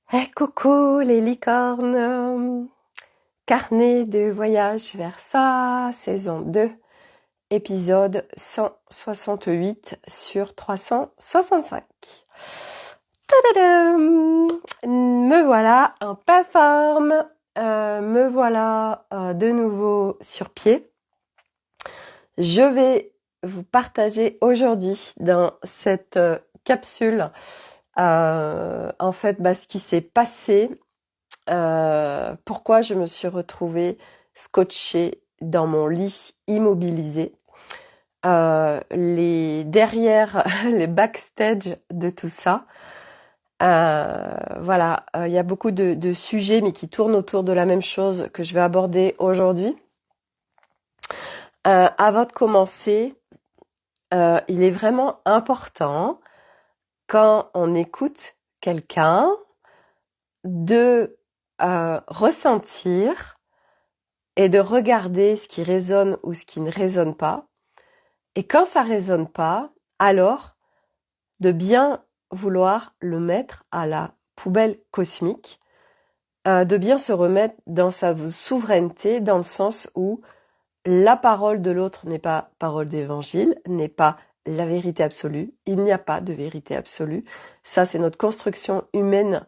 Hey, coucou les licornes! Carnet de voyage vers sa saison 2, épisode 168 sur 365. Tadadam! Me voilà en pleine forme, me voilà de nouveau sur pied. Je vais vous partager aujourd'hui dans cette capsule en fait ce qui s'est passé. Pourquoi je me suis retrouvée scotchée dans mon lit immobilisée. Derrière les backstage de tout ça. Voilà, il y a beaucoup de sujets mais qui tournent autour de la même chose que je vais aborder aujourd'hui. Avant de commencer, il est vraiment important quand on écoute quelqu'un de ressentir et de regarder ce qui résonne ou ce qui ne résonne pas. Et quand ça résonne pas, alors de bien vouloir le mettre à la poubelle cosmique, de bien se remettre dans sa souveraineté, dans le sens où la parole de l'autre n'est pas parole d'évangile, n'est pas la vérité absolue. Il n'y a pas de vérité absolue. Ça, c'est notre construction humaine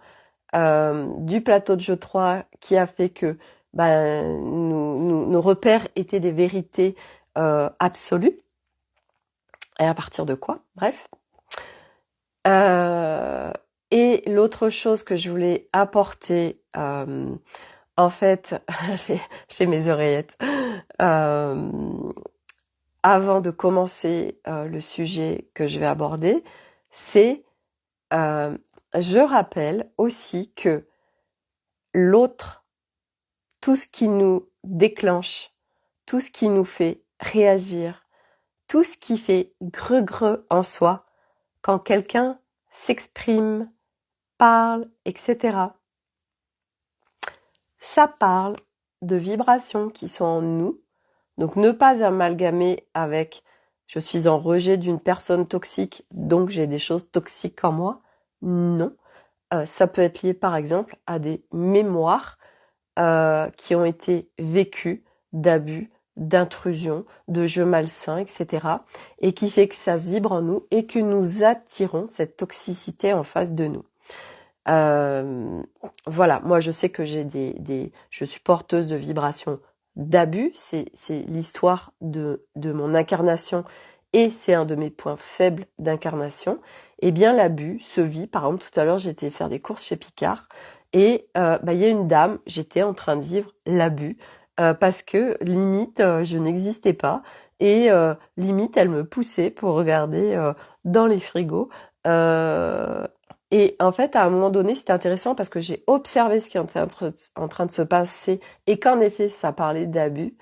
du plateau de jeu 3 qui a fait que nos repères étaient des vérités absolues. Et à partir de quoi? Bref. Et l'autre chose que je voulais apporter, en fait, j'ai mes oreillettes, avant de commencer le sujet que je vais aborder, c'est je rappelle aussi que l'autre, tout ce qui nous déclenche, tout ce qui nous fait réagir, tout ce qui fait greu en soi, quand quelqu'un s'exprime, parle, etc. Ça parle de vibrations qui sont en nous. Donc ne pas amalgamer avec je suis en rejet d'une personne toxique, donc j'ai des choses toxiques en moi. Non. Ça peut être lié par exemple à des mémoires qui ont été vécues d'abus, d'intrusion, de jeux malsains, etc. Et qui fait que ça se vibre en nous et que nous attirons cette toxicité en face de nous. Voilà, moi je sais que je suis porteuse de vibrations d'abus, c'est l'histoire de mon incarnation et c'est un de mes points faibles d'incarnation. Eh bien l'abus se vit, par exemple tout à l'heure j'étais faire des courses chez Picard et il y a une dame, j'étais en train de vivre l'abus parce que limite je n'existais pas et limite elle me poussait pour regarder dans les frigos. Et en fait, à un moment donné, c'était intéressant parce que j'ai observé ce qui était en train de se passer et qu'en effet, ça parlait d'abus.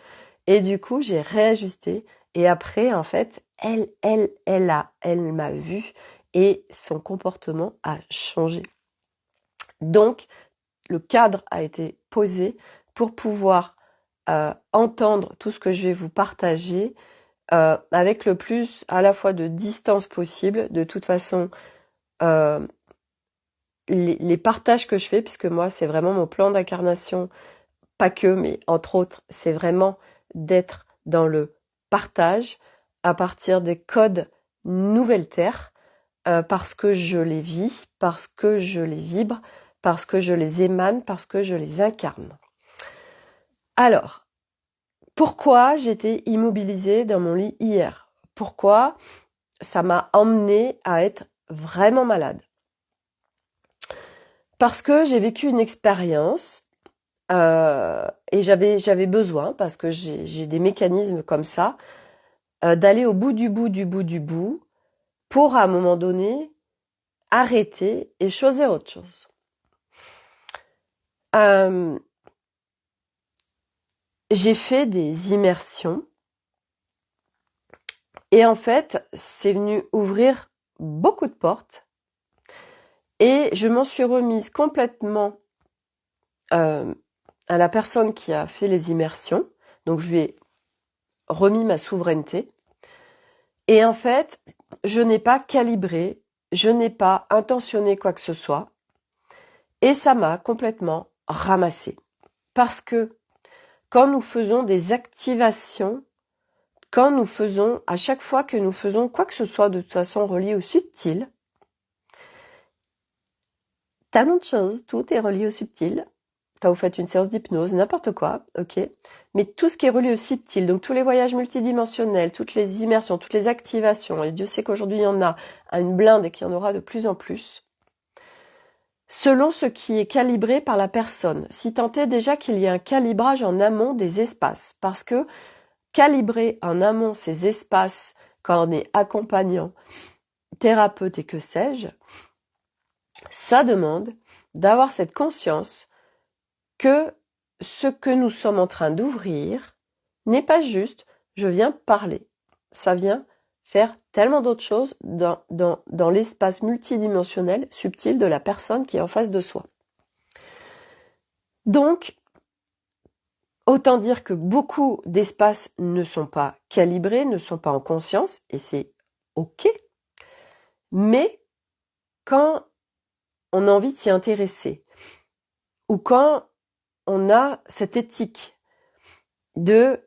Et du coup, j'ai réajusté. Et après, en fait, elle m'a vu et son comportement a changé. Donc, le cadre a été posé pour pouvoir entendre tout ce que je vais vous partager avec le plus à la fois de distance possible. De toute façon, les partages que je fais, puisque moi, c'est vraiment mon plan d'incarnation, pas que, mais entre autres, c'est vraiment d'être dans le partage à partir des codes Nouvelle Terre, parce que je les vis, parce que je les vibre, parce que je les émane, parce que je les incarne. Alors, pourquoi j'étais immobilisée dans mon lit hier? Pourquoi ça m'a emmenée à être vraiment malade? Parce que j'ai vécu une expérience et j'avais besoin, parce que j'ai des mécanismes comme ça, d'aller au bout du bout du bout du bout pour à un moment donné arrêter et choisir autre chose. J'ai fait des immersions et en fait c'est venu ouvrir beaucoup de portes et je m'en suis remise complètement à la personne qui a fait les immersions. Donc je lui ai remis ma souveraineté. Et en fait, je n'ai pas calibré, je n'ai pas intentionné quoi que ce soit. Et ça m'a complètement ramassée. Parce que quand nous faisons des activations, à chaque fois que nous faisons quoi que ce soit de toute façon relié au subtil, tellement de choses, tout est relié au subtil. Quand vous faites une séance d'hypnose, n'importe quoi, ok. Mais tout ce qui est relié au subtil, donc tous les voyages multidimensionnels, toutes les immersions, toutes les activations, et Dieu sait qu'aujourd'hui il y en a une blinde et qu'il y en aura de plus en plus, selon ce qui est calibré par la personne. Si tant est déjà qu'il y ait un calibrage en amont des espaces, parce que calibrer en amont ces espaces quand on est accompagnant, thérapeute et que sais-je, ça demande d'avoir cette conscience que ce que nous sommes en train d'ouvrir n'est pas juste je viens parler. Ça vient faire tellement d'autres choses dans l'espace multidimensionnel subtil de la personne qui est en face de soi. Donc, autant dire que beaucoup d'espaces ne sont pas calibrés, ne sont pas en conscience, et c'est ok. Mais quand on a envie de s'y intéresser, ou quand on a cette éthique de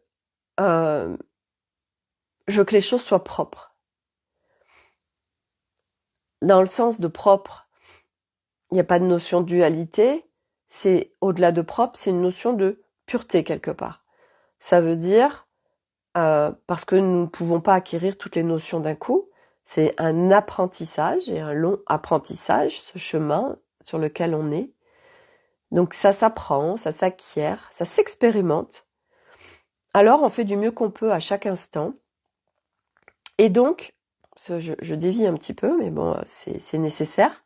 je veux que les choses soient propres. Dans le sens de propre, il n'y a pas de notion de dualité, c'est au-delà de propre, c'est une notion de pureté quelque part. Ça veut dire, parce que nous ne pouvons pas acquérir toutes les notions d'un coup, c'est un apprentissage et un long apprentissage, ce chemin sur lequel on est. Donc ça s'apprend, ça s'acquiert, ça s'expérimente. Alors on fait du mieux qu'on peut à chaque instant. Et donc, je dévie un petit peu, mais bon, c'est nécessaire.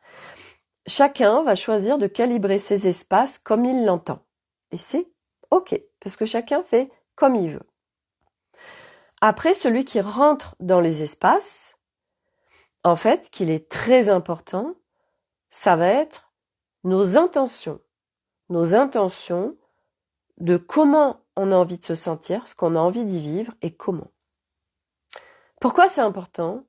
Chacun va choisir de calibrer ses espaces comme il l'entend. Et c'est ok, parce que chacun fait comme il veut. Après, celui qui rentre dans les espaces, en fait, qu'il est très important, ça va être nos intentions. Nos intentions de comment on a envie de se sentir, ce qu'on a envie d'y vivre et comment. Pourquoi c'est important ?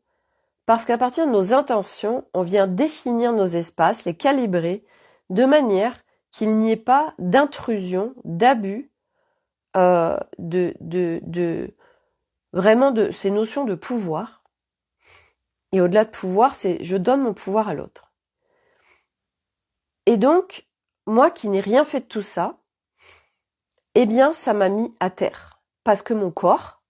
Parce qu'à partir de nos intentions, on vient définir nos espaces, les calibrer de manière qu'il n'y ait pas d'intrusion, d'abus, vraiment de ces notions de pouvoir. Et au-delà de pouvoir, c'est je donne mon pouvoir à l'autre. Et donc, moi qui n'ai rien fait de tout ça, eh bien, ça m'a mis à terre. Parce que mon corps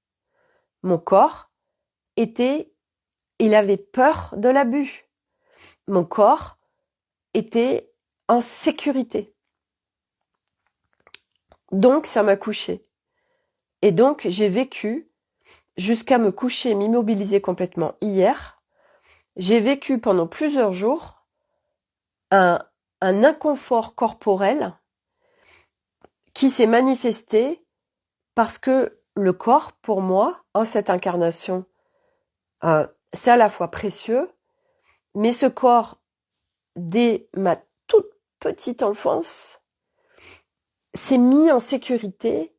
il avait peur de l'abus. Mon corps était en sécurité. Donc, ça m'a couché. Et donc, j'ai vécu jusqu'à me coucher, m'immobiliser complètement hier. J'ai vécu pendant plusieurs jours un inconfort corporel qui s'est manifesté parce que le corps, pour moi, en cette incarnation, c'est à la fois précieux, mais ce corps, dès ma toute petite enfance, s'est mis en sécurité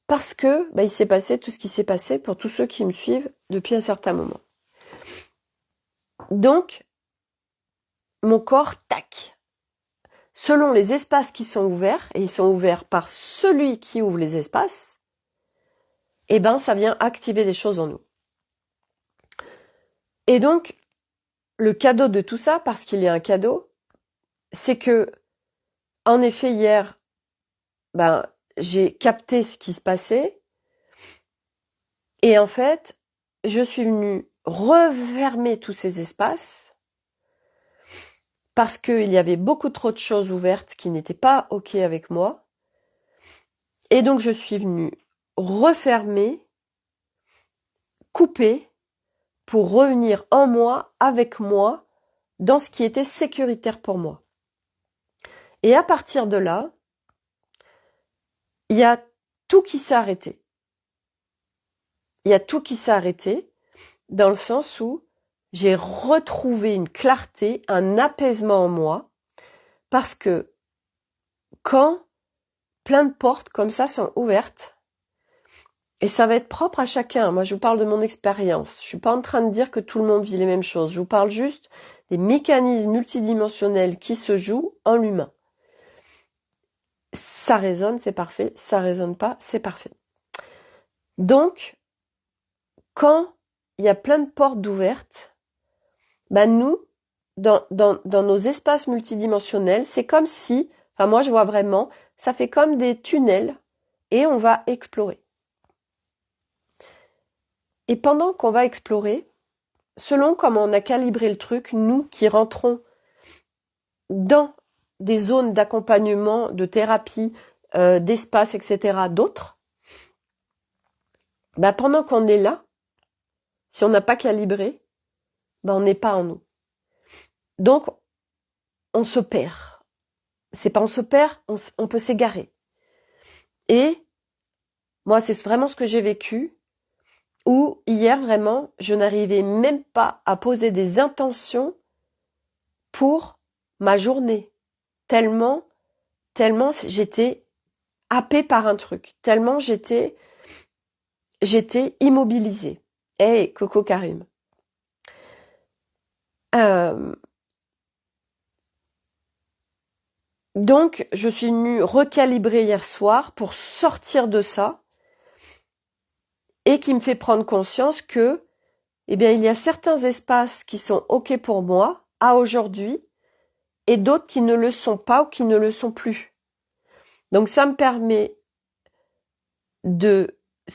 parce que il s'est passé tout ce qui s'est passé pour tous ceux qui me suivent depuis un certain moment. Donc, mon corps, tac, selon les espaces qui sont ouverts, et ils sont ouverts par celui qui ouvre les espaces, ça vient activer des choses en nous. Et donc, le cadeau de tout ça, parce qu'il y a un cadeau, c'est que, en effet, hier, j'ai capté ce qui se passait, et en fait, je suis venue refermer tous ces espaces, parce qu'il y avait beaucoup trop de choses ouvertes qui n'étaient pas ok avec moi, et donc je suis venue refermer, couper, pour revenir en moi, avec moi, dans ce qui était sécuritaire pour moi. Et à partir de là, il y a tout qui s'est arrêté. Il y a tout qui s'est arrêté, dans le sens où j'ai retrouvé une clarté, un apaisement en moi, parce que quand plein de portes comme ça sont ouvertes, et ça va être propre à chacun. Moi, je vous parle de mon expérience. Je suis pas en train de dire que tout le monde vit les mêmes choses. Je vous parle juste des mécanismes multidimensionnels qui se jouent en l'humain. ça résonne, c'est parfait, ça résonne pas, c'est parfait. Donc, quand il y a plein de portes ouvertes, nous, dans nos espaces multidimensionnels, c'est comme si, moi je vois vraiment, ça fait comme des tunnels et on va explorer. Et pendant qu'on va explorer, selon comment on a calibré le truc, nous qui rentrons dans des zones d'accompagnement, de thérapie, d'espace, etc., d'autres, pendant qu'on est là, si on n'a pas calibré, on n'est pas en nous. Donc, on se perd. C'est pas on se perd, on peut s'égarer. Et moi, c'est vraiment ce que j'ai vécu, où hier, vraiment, je n'arrivais même pas à poser des intentions pour ma journée. Tellement j'étais happée par un truc. Tellement j'étais immobilisée. Hey, Coco Karim. Donc, je suis venue recalibrer hier soir pour sortir de ça et qui me fait prendre conscience que, il y a certains espaces qui sont OK pour moi à aujourd'hui et d'autres qui ne le sont pas ou qui ne le sont plus. Donc, ça me permet ce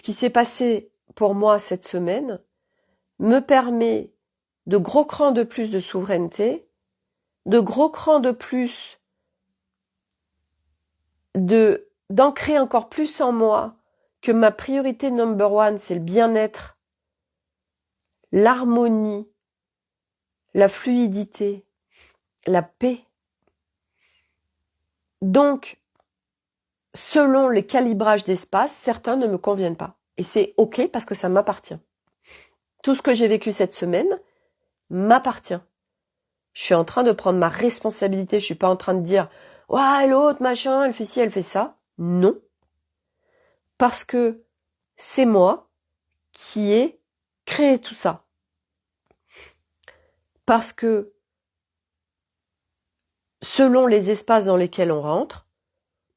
qui s'est passé pour moi cette semaine, me permet de gros crans de plus de souveraineté, de gros crans de plus d'ancrer encore plus en moi que ma priorité number one, c'est le bien-être, l'harmonie, la fluidité, la paix. Donc, selon les calibrages d'espace, certains ne me conviennent pas. Et c'est OK parce que ça m'appartient. Tout ce que j'ai vécu cette semaine m'appartient. Je suis en train de prendre ma responsabilité. Je suis pas en train de dire « Ouais, l'autre, machin, elle fait ci, elle fait ça. » Non. Parce que c'est moi qui ai créé tout ça. Parce que selon les espaces dans lesquels on rentre,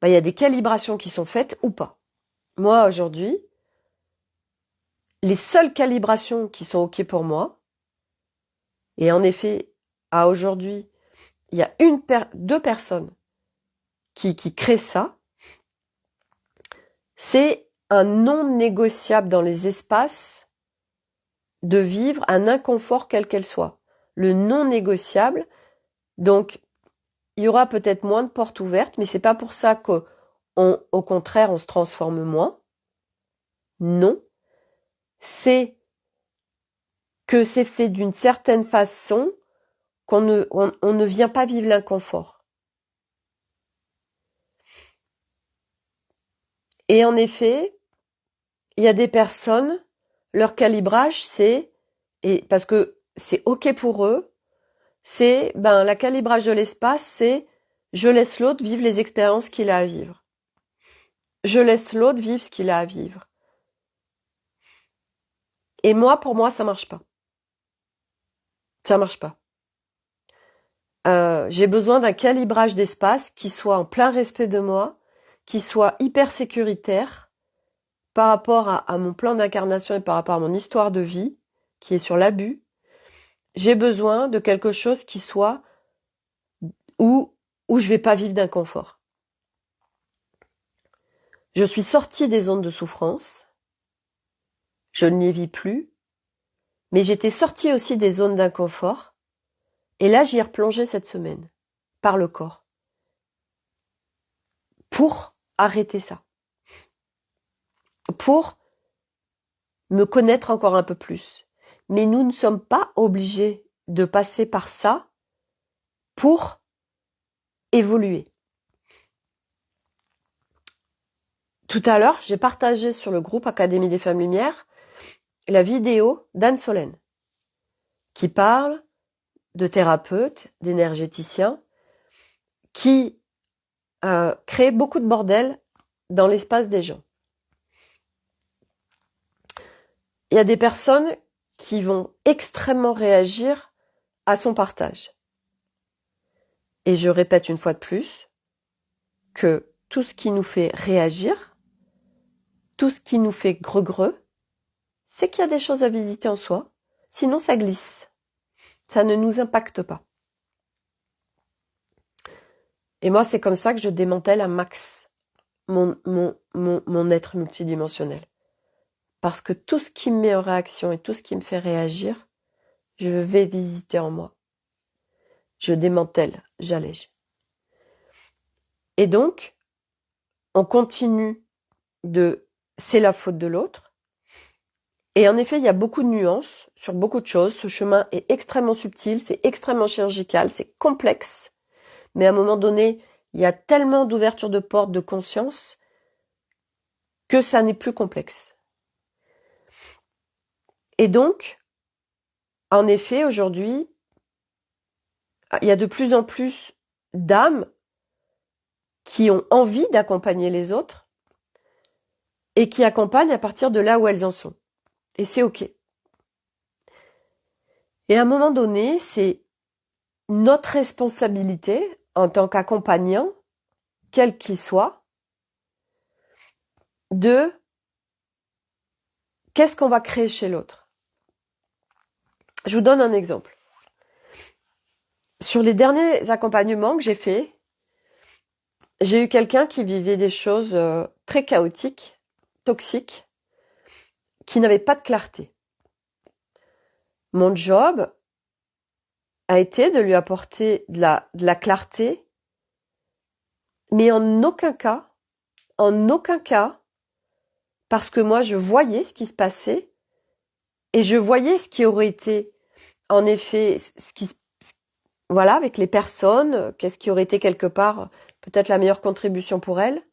il y a des calibrations qui sont faites ou pas. Moi, aujourd'hui, les seules calibrations qui sont OK pour moi, et en effet, à aujourd'hui, il y a deux personnes qui créent ça, c'est un non négociable dans les espaces de vivre un inconfort quel qu'elle soit. Le non négociable, donc il y aura peut-être moins de portes ouvertes, mais c'est pas pour ça qu'au contraire on se transforme moins. Non. C'est que c'est fait d'une certaine façon qu'on ne vient pas vivre l'inconfort. Et en effet, il y a des personnes, leur calibrage, parce que c'est OK pour eux, c'est, la calibrage de l'espace, c'est, je laisse l'autre vivre les expériences qu'il a à vivre. Je laisse l'autre vivre ce qu'il a à vivre. Et moi, pour moi, ça marche pas. Ça marche pas. J'ai besoin d'un calibrage d'espace qui soit en plein respect de moi, qui soit hyper sécuritaire par rapport à mon plan d'incarnation et par rapport à mon histoire de vie, qui est sur l'abus. J'ai besoin de quelque chose qui soit où je vais pas vivre d'inconfort. Je suis sortie des zones de souffrance, je n'y vis plus, mais j'étais sortie aussi des zones d'inconfort, et là j'y ai replongé cette semaine, par le corps, pour arrêter ça, pour me connaître encore un peu plus. Mais nous ne sommes pas obligés de passer par ça pour évoluer. Tout à l'heure, j'ai partagé sur le groupe Académie des Femmes Lumière la vidéo d'Anne Solène qui parle de thérapeutes, d'énergéticiens qui créent beaucoup de bordel dans l'espace des gens. Il y a des personnes qui vont extrêmement réagir à son partage. Et je répète une fois de plus que tout ce qui nous fait réagir, tout ce qui nous fait greu, c'est qu'il y a des choses à visiter en soi, sinon ça glisse. Ça ne nous impacte pas. Et moi, c'est comme ça que je démantèle un max mon être multidimensionnel. Parce que tout ce qui me met en réaction et tout ce qui me fait réagir, je vais visiter en moi. Je démantèle, j'allège. Et donc, on continue de « c'est la faute de l'autre ». Et en effet, il y a beaucoup de nuances sur beaucoup de choses. Ce chemin est extrêmement subtil, c'est extrêmement chirurgical, c'est complexe. Mais à un moment donné, il y a tellement d'ouverture de portes de conscience que ça n'est plus complexe. Et donc, en effet, aujourd'hui, il y a de plus en plus d'âmes qui ont envie d'accompagner les autres et qui accompagnent à partir de là où elles en sont. Et c'est OK. Et à un moment donné, c'est notre responsabilité en tant qu'accompagnant, quel qu'il soit, de qu'est-ce qu'on va créer chez l'autre. Je vous donne un exemple. Sur les derniers accompagnements que j'ai faits, j'ai eu quelqu'un qui vivait des choses très chaotiques, toxiques, qui n'avait pas de clarté. Mon job a été de lui apporter de la clarté, mais en aucun cas, parce que moi je voyais ce qui se passait et je voyais ce qui aurait été, en effet, voilà, avec les personnes, qu'est-ce qui aurait été quelque part peut-être la meilleure contribution pour elles,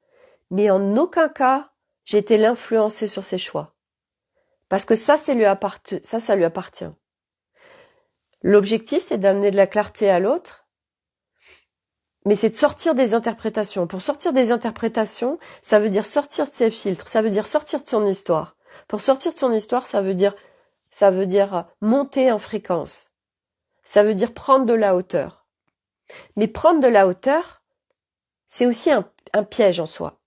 mais en aucun cas j'ai été l'influencer sur ses choix, parce que ça lui appartient. L'objectif, c'est d'amener de la clarté à l'autre, mais c'est de sortir des interprétations. Pour sortir des interprétations, ça veut dire sortir de ses filtres, ça veut dire sortir de son histoire. Pour sortir de son histoire, ça veut dire monter en fréquence. Ça veut dire prendre de la hauteur. Mais prendre de la hauteur, c'est aussi un piège en soi.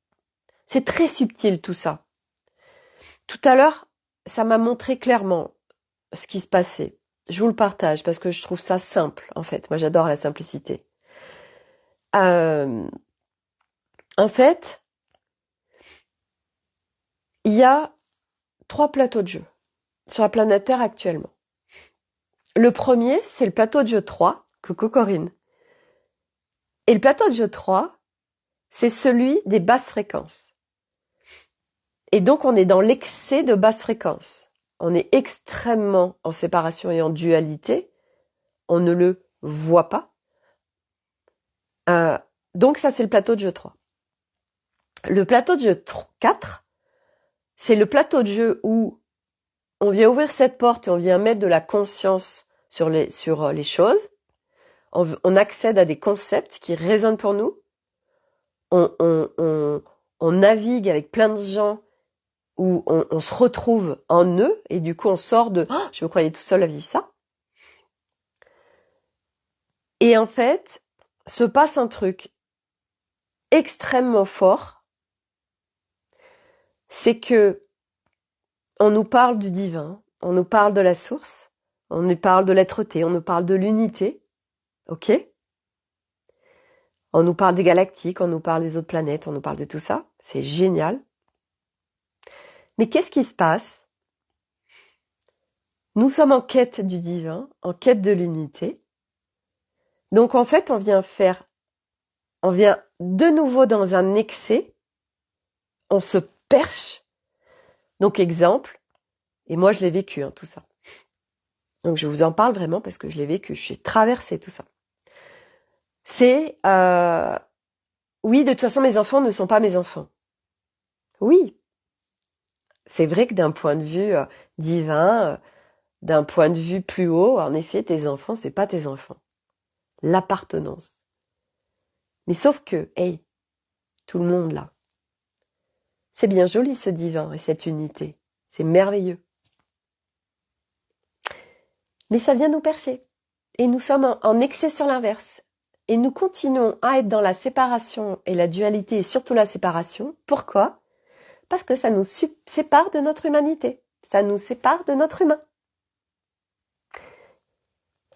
C'est très subtil tout ça. Tout à l'heure, ça m'a montré clairement ce qui se passait. Je vous le partage parce que je trouve ça simple, en fait. Moi, j'adore la simplicité. En fait, il y a 3 plateaux de jeu sur la planète Terre actuellement. Le premier, c'est le plateau de jeu 3, coucou Corinne. Et le plateau de jeu 3, c'est celui des basses fréquences. Et donc, on est dans l'excès de basses fréquences. On est extrêmement en séparation et en dualité. On ne le voit pas. Donc, ça, c'est le plateau de jeu 3. Le plateau de jeu 4, c'est le plateau de jeu où on vient ouvrir cette porte et on vient mettre de la conscience sur les choses. On accède à des concepts qui résonnent pour nous. On navigue avec plein de gens où on se retrouve en eux et du coup on sort de « je me croyais tout seul à vivre ça ». Et en fait, se passe un truc extrêmement fort, c'est que on nous parle du divin, on nous parle de la source, on nous parle de l'être-té, on nous parle de l'unité, ok ? On nous parle des galactiques, on nous parle des autres planètes, on nous parle de tout ça, c'est génial. Mais qu'est-ce qui se passe ? Nous sommes en quête du divin, en quête de l'unité. Donc en fait, on vient de nouveau dans un excès, on se perche. Donc exemple, et moi je l'ai vécu tout ça. Donc je vous en parle vraiment parce que je l'ai vécu, j'ai traversé tout ça. C'est, oui, de toute façon mes enfants ne sont pas mes enfants. Oui, c'est vrai que d'un point de vue divin, d'un point de vue plus haut, en effet, tes enfants, c'est pas tes enfants. L'appartenance. Mais sauf que, hey, tout le monde là. C'est bien joli ce divin et cette unité. C'est merveilleux. Mais ça vient nous percher. Et nous sommes en excès sur l'inverse. et nous continuons à être dans la séparation et la dualité, et surtout la séparation. Pourquoi? Parce que ça nous sépare de notre humanité. Ça nous sépare de notre humain.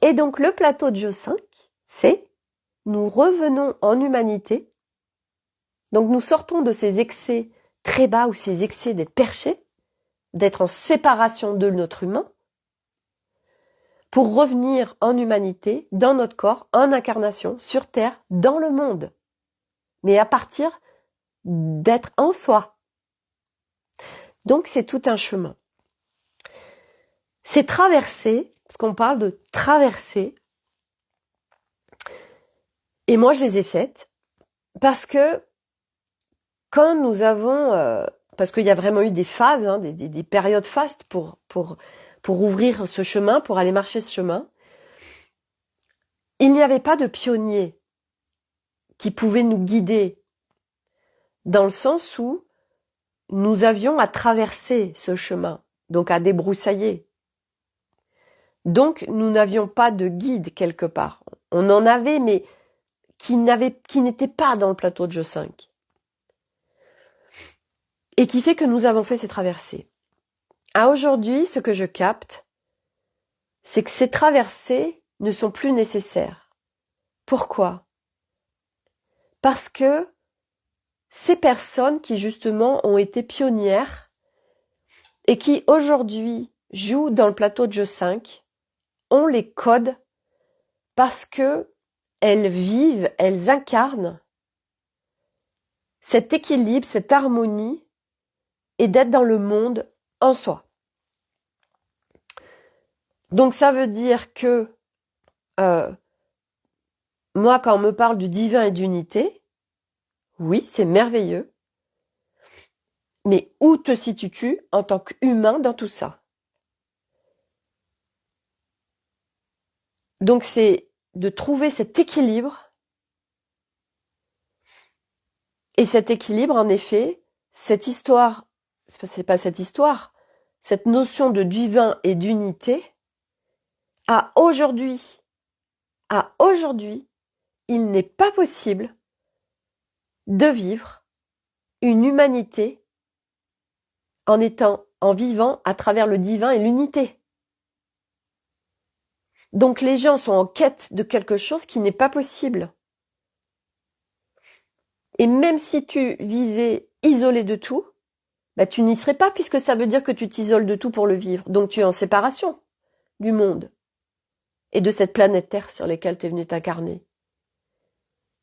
Et donc le plateau de jeu 5, c'est nous revenons en humanité. Donc nous sortons de ces excès très bas ou ces excès d'être perchés, d'être en séparation de notre humain, pour revenir en humanité, dans notre corps, en incarnation, sur Terre, dans le monde. Mais à partir d'être en soi. Donc c'est tout un chemin. Ces traversées, parce qu'on parle de traversées, et moi je les ai faites, parce que quand nous avons, parce qu'il y a vraiment eu des phases, hein, des périodes fastes pour ouvrir ce chemin, pour aller marcher ce chemin, il n'y avait pas de pionnier qui pouvait nous guider, dans le sens où nous avions à traverser ce chemin, donc à débroussailler. Donc nous n'avions pas de guide quelque part. On en avait, mais qui n'était pas dans le plateau de jeu 5. Et qui fait que nous avons fait ces traversées. À aujourd'hui, ce que je capte, c'est que ces traversées ne sont plus nécessaires. Pourquoi? Parce que ces personnes qui justement ont été pionnières et qui aujourd'hui jouent dans le plateau de jeu 5 ont les codes parce que elles vivent, elles incarnent cet équilibre, cette harmonie et d'être dans le monde en soi. Donc ça veut dire que moi, quand on me parle du divin et d'unité, oui, c'est merveilleux. Mais où te situes-tu en tant qu'humain dans tout ça? Donc c'est de trouver cet équilibre. Et cet équilibre, en effet, cette histoire, c'est pas cette histoire, cette notion de divin et d'unité, à aujourd'hui, il n'est pas possible de vivre une humanité en vivant à travers le divin et l'unité. Donc les gens sont en quête de quelque chose qui n'est pas possible. Et même si tu vivais isolé de tout, bah tu n'y serais pas puisque ça veut dire que tu t'isoles de tout pour le vivre. Donc tu es en séparation du monde et de cette planète Terre sur laquelle tu es venu t'incarner.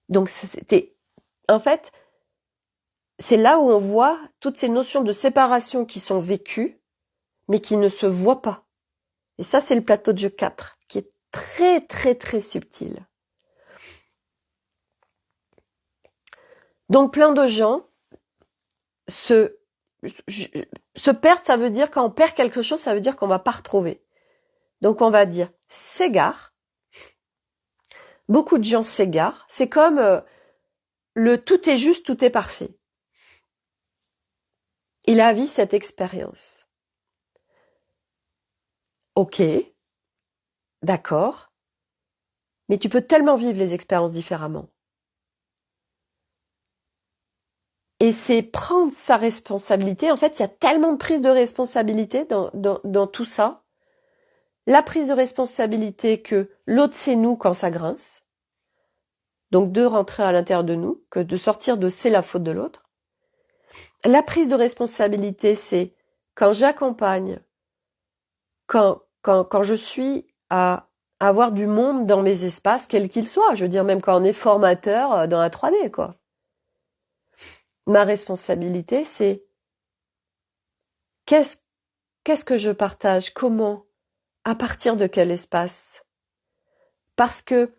Donc en fait, c'est là où on voit toutes ces notions de séparation qui sont vécues, mais qui ne se voient pas. Et ça, c'est le plateau de jeu 4, qui est très, très, très subtil. Donc, plein de gens se perdent, ça veut dire, quand on perd quelque chose, ça veut dire qu'on va pas retrouver. Donc, on va dire s'égare. Beaucoup de gens s'égarent. C'est comme le tout est juste, tout est parfait. Il a vécu cette expérience. Ok, d'accord, mais tu peux tellement vivre les expériences différemment. Et c'est prendre sa responsabilité. En fait, il y a tellement de prise de responsabilité dans tout ça. La prise de responsabilité que l'autre c'est nous quand ça grince. Donc de rentrer à l'intérieur de nous, que de sortir de c'est la faute de l'autre. La prise de responsabilité, c'est quand j'accompagne, quand je suis à avoir du monde dans mes espaces, quel qu'il soit. Je veux dire, même quand on est formateur dans la 3D, quoi. Ma responsabilité, c'est qu'est-ce que je partage, comment, à partir de quel espace. Parce que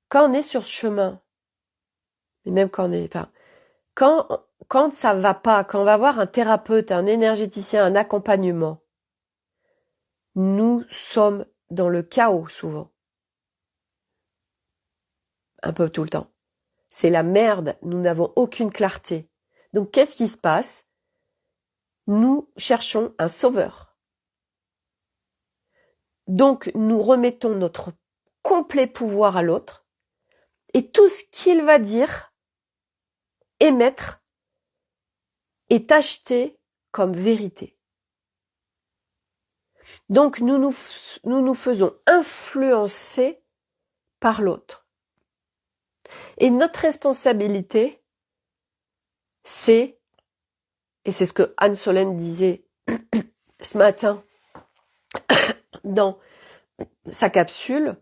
quand on est sur ce chemin, et même quand on est pas, quand ça va pas, quand on va voir un thérapeute, un énergéticien, un accompagnement, nous sommes dans le chaos souvent. Un peu tout le temps. C'est la merde, nous n'avons aucune clarté. Donc qu'est-ce qui se passe? Nous cherchons un sauveur. Donc nous remettons notre complet pouvoir à l'autre Et tout ce qu'il va dire, émettre, est acheté comme vérité. Donc nous nous faisons influencer par l'autre. Et notre responsabilité, c'est, et c'est ce que Anne Solène disait ce matin dans sa capsule,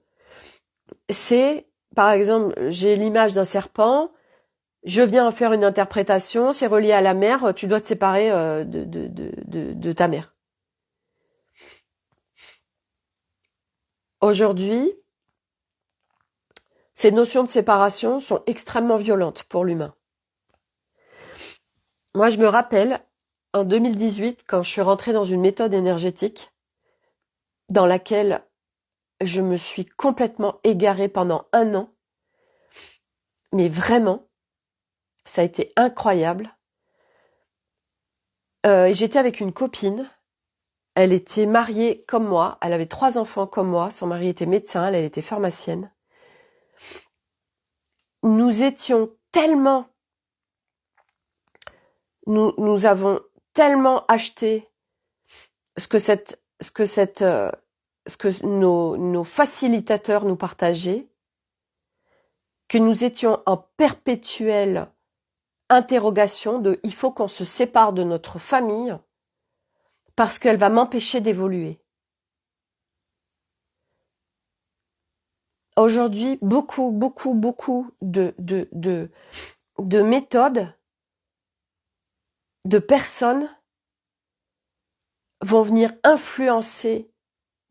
c'est, par exemple, j'ai l'image d'un serpent, je viens faire une interprétation, c'est relié à la mère, tu dois te séparer de ta mère. Aujourd'hui, ces notions de séparation sont extrêmement violentes pour l'humain. Moi, je me rappelle, en 2018, quand je suis rentrée dans une méthode énergétique dans laquelle je me suis complètement égarée pendant 1 an, mais vraiment, ça a été incroyable. J'étais avec une copine, elle était mariée comme moi, elle avait 3 enfants comme moi, son mari était médecin, elle était pharmacienne. Nous étions tellement, nous avons tellement acheté ce que nos facilitateurs nous partageaient, que nous étions en perpétuelle interrogation de il faut qu'on se sépare de notre famille parce qu'elle va m'empêcher d'évoluer. Aujourd'hui, beaucoup de méthodes, de personnes vont venir influencer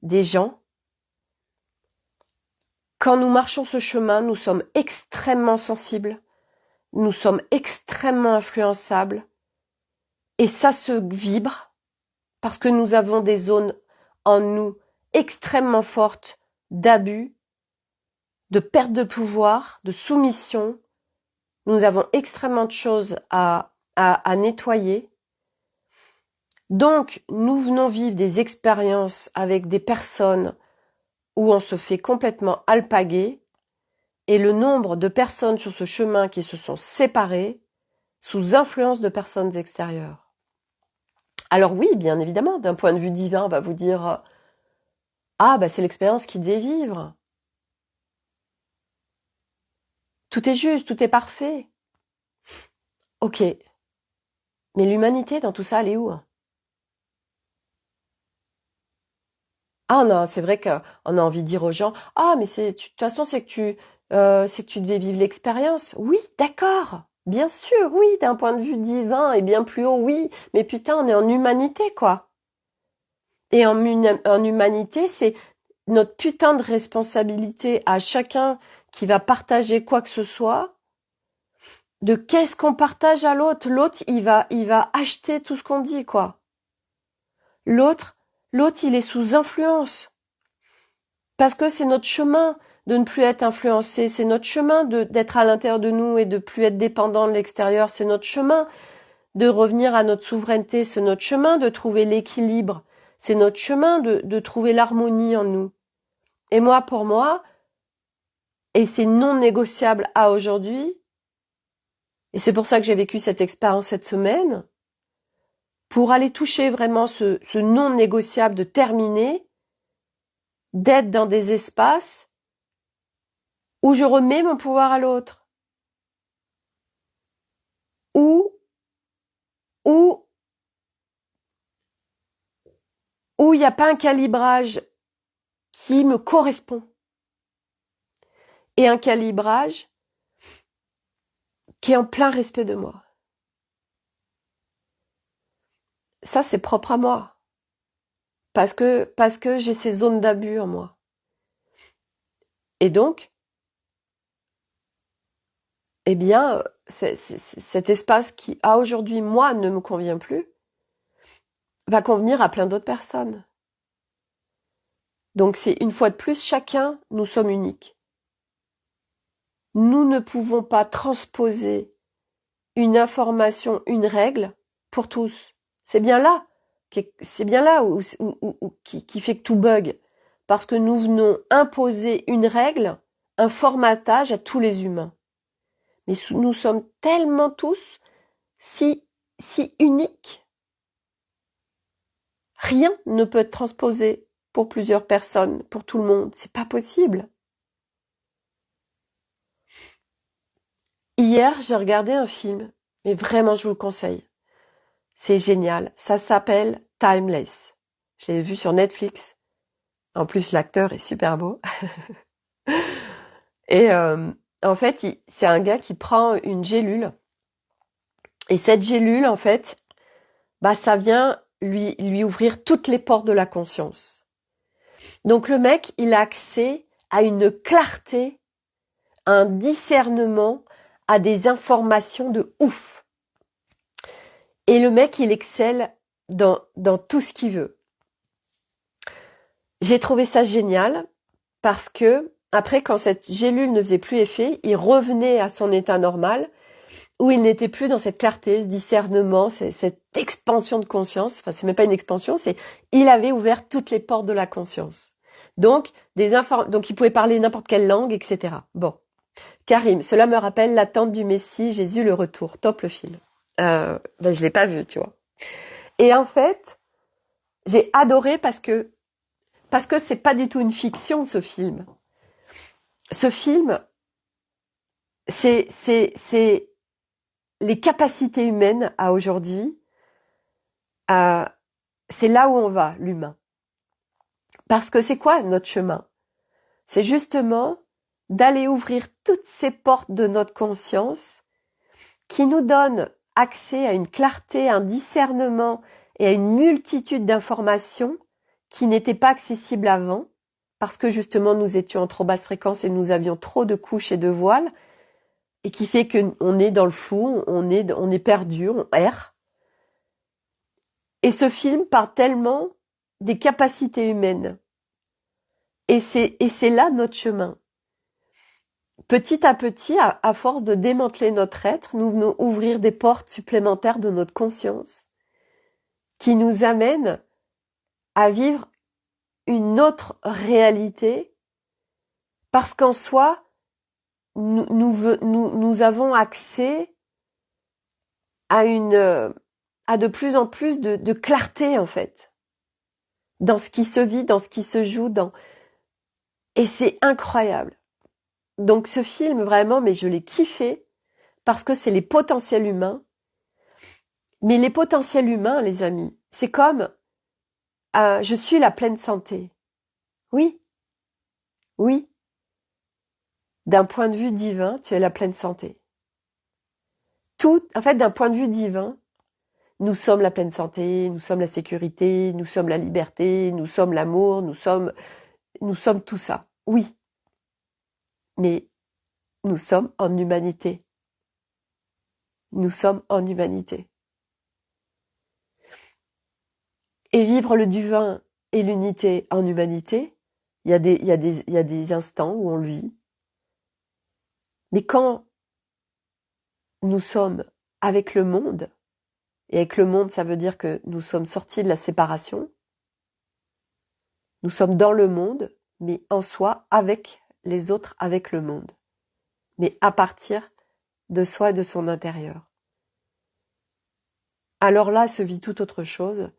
des gens. Quand nous marchons ce chemin, nous sommes extrêmement sensibles, nous sommes extrêmement influençables, et ça se vibre parce que nous avons des zones en nous extrêmement fortes d'abus, de perte de pouvoir, de soumission. Nous avons extrêmement de choses à nettoyer. Donc, nous venons vivre des expériences avec des personnes où on se fait complètement alpaguer, et le nombre de personnes sur ce chemin qui se sont séparées sous influence de personnes extérieures. Alors oui, bien évidemment, d'un point de vue divin, on va vous dire « Ah, bah c'est l'expérience qu'il devait vivre. Tout est juste, tout est parfait. » Ok. Mais l'humanité dans tout ça, elle est où? Ah non, c'est vrai qu'on a envie de dire aux gens « Ah, mais de toute façon, c'est que tu devais vivre l'expérience. » Oui, d'accord. Bien sûr, oui, d'un point de vue divin et bien plus haut, oui. Mais putain, on est en humanité, quoi. Et en humanité, c'est notre putain de responsabilité à chacun qui va partager quoi que ce soit, de qu'est-ce qu'on partage à l'autre. L'autre, il va acheter tout ce qu'on dit, quoi. L'autre, il est sous influence. Parce que c'est notre chemin de ne plus être influencé, c'est notre chemin d'être à l'intérieur de nous et de plus être dépendant de l'extérieur, c'est notre chemin de revenir à notre souveraineté, c'est notre chemin de trouver l'équilibre, c'est notre chemin de trouver l'harmonie en nous. Et moi, pour moi, et c'est non négociable à aujourd'hui, et c'est pour ça que j'ai vécu cette expérience cette semaine, pour aller toucher vraiment ce non négociable de terminer, d'être dans des espaces où je remets mon pouvoir à l'autre, où il n'y a pas un calibrage qui me correspond, et un calibrage qui est en plein respect de moi. Ça, c'est propre à moi. Parce que j'ai ces zones d'abus en moi. Et donc, eh bien, cet espace qui, à aujourd'hui, moi, ne me convient plus, va convenir à plein d'autres personnes. Donc, c'est une fois de plus, chacun, nous sommes uniques. Nous ne pouvons pas transposer une information, une règle pour tous. C'est bien là qui fait que tout bug. Parce que nous venons imposer une règle un formatage à tous les humains. Mais nous sommes tellement tous si uniques. Rien ne peut être transposé pour plusieurs personnes, pour tout le monde. C'est pas possible. Hier, j'ai regardé un film, mais vraiment, je vous le conseille. C'est génial. Ça s'appelle Timeless. Je l'ai vu sur Netflix. En plus, l'acteur est super beau. Et en fait, c'est un gars qui prend une gélule. Et cette gélule, en fait, ça vient lui ouvrir toutes les portes de la conscience. Donc le mec, il a accès à une clarté, un discernement, à des informations de ouf. Et le mec, il excelle dans tout ce qu'il veut. J'ai trouvé ça génial parce que après, quand cette gélule ne faisait plus effet, il revenait à son état normal où il n'était plus dans cette clarté, ce discernement, cette expansion de conscience. Enfin, c'est même pas une expansion, c'est il avait ouvert toutes les portes de la conscience. Donc, donc il pouvait parler n'importe quelle langue, etc. Bon. Karim, cela me rappelle l'attente du Messie, Jésus le retour. Top le film. Je l'ai pas vu, tu vois. Et en fait, j'ai adoré parce que c'est pas du tout une fiction, ce film. Ce film, c'est les capacités humaines à aujourd'hui. C'est là où on va, l'humain. Parce que c'est quoi notre chemin? C'est justement d'aller ouvrir toutes ces portes de notre conscience qui nous donnent accès à une clarté, un discernement et à une multitude d'informations qui n'étaient pas accessibles avant, parce que justement nous étions en trop basse fréquence et nous avions trop de couches et de voiles, et qui fait qu'on est dans le flou, on est perdu, on erre. Et ce film parle tellement des capacités humaines. Et c'est là notre chemin. Petit à petit, à force de démanteler notre être, nous venons ouvrir des portes supplémentaires de notre conscience qui nous amènent à vivre une autre réalité parce qu'en soi, nous avons accès à de plus en plus de clarté en fait dans ce qui se vit, dans ce qui se joue, et c'est incroyable. Donc ce film vraiment, mais je l'ai kiffé parce que c'est les potentiels humains. Mais les potentiels humains, les amis, c'est comme je suis la pleine santé. Oui, oui. D'un point de vue divin, tu es la pleine santé. En fait, d'un point de vue divin, nous sommes la pleine santé, nous sommes la sécurité, nous sommes la liberté, nous sommes l'amour, nous sommes tout ça. Oui. Mais nous sommes en humanité. Nous sommes en humanité. Et vivre le divin et l'unité en humanité, il y a des instants où on le vit. Mais quand nous sommes avec le monde, et avec le monde, ça veut dire que nous sommes sortis de la séparation, nous sommes dans le monde, mais en soi, avec les autres, avec le monde. Mais à partir de soi et de son intérieur. Alors là, se vit tout autre chose.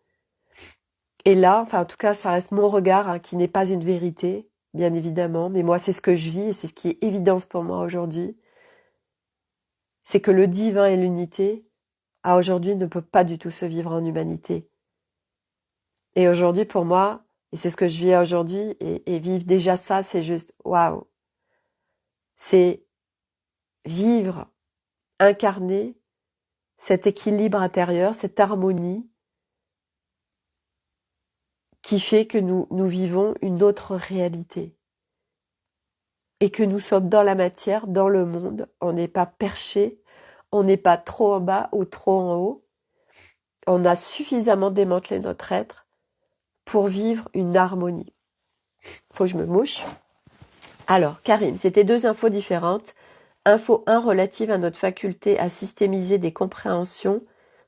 Et là, enfin en tout cas, ça reste mon regard, qui n'est pas une vérité, bien évidemment, mais moi c'est ce que je vis et c'est ce qui est évidence pour moi aujourd'hui. C'est que le divin et l'unité, à aujourd'hui, ne peut pas du tout se vivre en humanité. Et aujourd'hui, pour moi, et c'est ce que je vis aujourd'hui, et vivre déjà ça, c'est juste waouh. C'est vivre, incarner cet équilibre intérieur, cette harmonie qui fait que nous vivons une autre réalité. Et que nous sommes dans la matière, dans le monde, on n'est pas perché, on n'est pas trop en bas ou trop en haut. On a suffisamment démantelé notre être pour vivre une harmonie. Faut que je me mouche. Alors, Karim, c'était 2 infos différentes. Info 1 relative à notre faculté à systémiser des compréhensions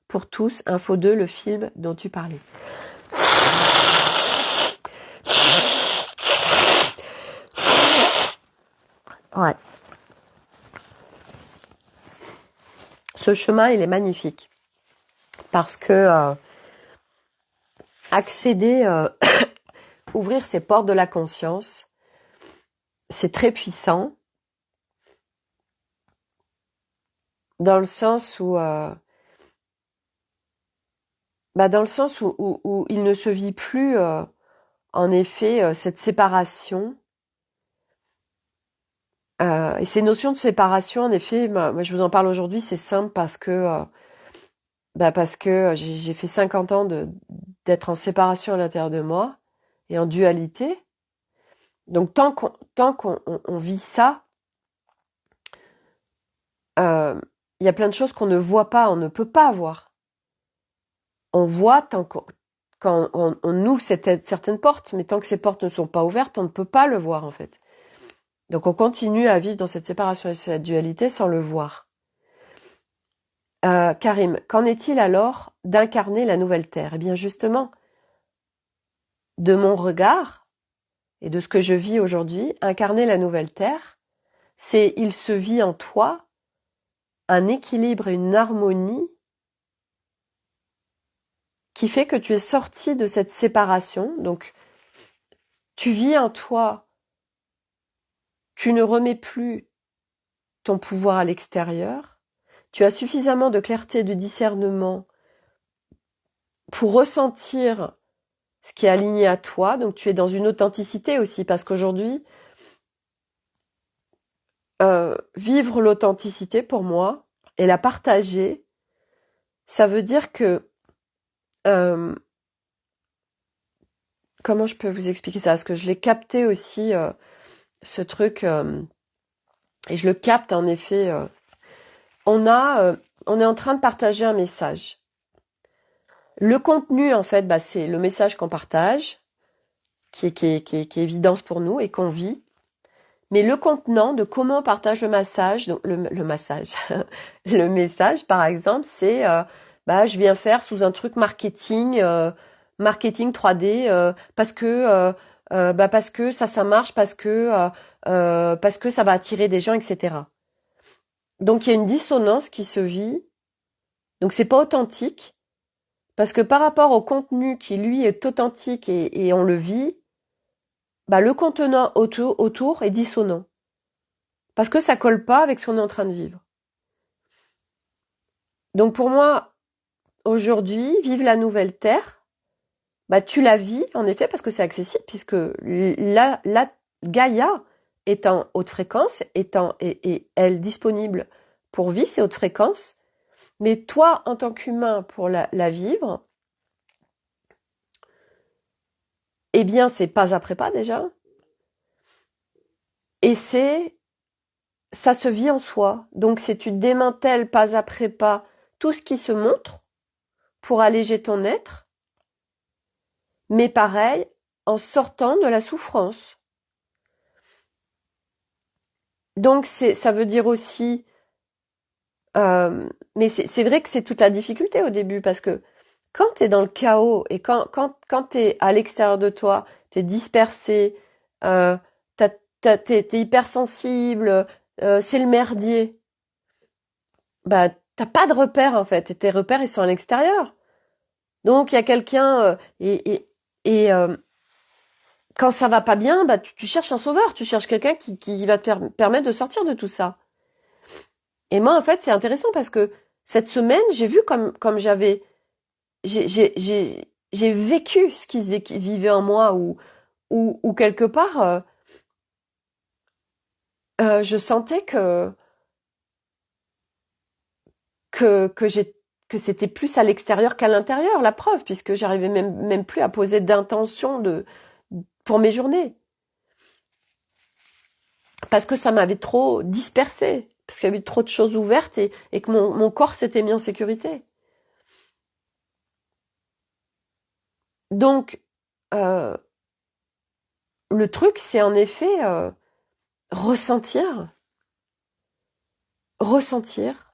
pour tous. Info 2, le film dont tu parlais. Ouais. Ce chemin, il est magnifique. Parce que accéder, ouvrir ces portes de la conscience, c'est très puissant. Dans le sens où, où il ne se vit plus, en effet, cette séparation. Et ces notions de séparation, en effet, moi je vous en parle aujourd'hui, c'est simple parce que j'ai fait 50 ans d'être en séparation à l'intérieur de moi et en dualité. Donc tant qu'on vit ça, il y a plein de choses qu'on ne voit pas, on ne peut pas voir. On voit quand on ouvre certaines portes, mais tant que ces portes ne sont pas ouvertes, on ne peut pas le voir en fait. Donc on continue à vivre dans cette séparation et cette dualité sans le voir. Karim, qu'en est-il alors d'incarner la nouvelle terre? Eh bien justement, de mon regard et de ce que je vis aujourd'hui, incarner la nouvelle terre, c'est il se vit en toi un équilibre et une harmonie qui fait que tu es sorti de cette séparation. Donc tu vis en toi, tu ne remets plus ton pouvoir à l'extérieur, tu as suffisamment de clarté, de discernement pour ressentir ce qui est aligné à toi, donc tu es dans une authenticité aussi, parce qu'aujourd'hui, vivre l'authenticité pour moi et la partager, ça veut dire que, euh, comment je peux vous expliquer ça? Parce que je l'ai capté aussi, ce truc, et je le capte en effet. On est en train de partager un message. Le contenu, en fait, c'est le message qu'on partage, qui est évidence pour nous et qu'on vit. Mais le contenant de comment on partage le massage, donc le massage, le message par exemple, c'est je viens faire sous un truc marketing 3D parce que ça marche parce que ça va attirer des gens, etc. Donc il y a une dissonance qui se vit. Donc c'est pas authentique parce que par rapport au contenu qui lui est authentique et on le vit, le contenant autour est dissonant. Parce que ça colle pas avec ce qu'on est en train de vivre. Donc pour moi, aujourd'hui, vivre la nouvelle terre, tu la vis en effet parce que c'est accessible, puisque la Gaïa est en haute fréquence, et elle disponible pour vivre ces hautes fréquences. Mais toi, en tant qu'humain, pour la vivre, eh bien, c'est pas après pas déjà. Et ça se vit en soi. Donc, si tu démantèles pas après pas tout ce qui se montre pour alléger ton être, mais pareil, en sortant de la souffrance. Donc, ça veut dire aussi, mais c'est vrai que c'est toute la difficulté au début, parce que quand tu es dans le chaos et quand tu es à l'extérieur de toi, tu es dispersé, t'es hypersensible, c'est le merdier, t'as pas de repères en fait, et tes repères ils sont à l'extérieur. Donc il y a quelqu'un et quand ça va pas bien, tu cherches un sauveur, tu cherches quelqu'un qui va te permettre de sortir de tout ça. Et moi en fait c'est intéressant parce que cette semaine j'ai vu comme j'ai vécu ce qui se vivait en moi ou quelque part je sentais que j'ai que c'était plus à l'extérieur qu'à l'intérieur, la preuve, puisque j'arrivais même plus à poser d'intention pour mes journées. Parce que ça m'avait trop dispersé, parce qu'il y avait trop de choses ouvertes et que mon corps s'était mis en sécurité. Donc, euh, le truc, c'est en effet ressentir, ressentir,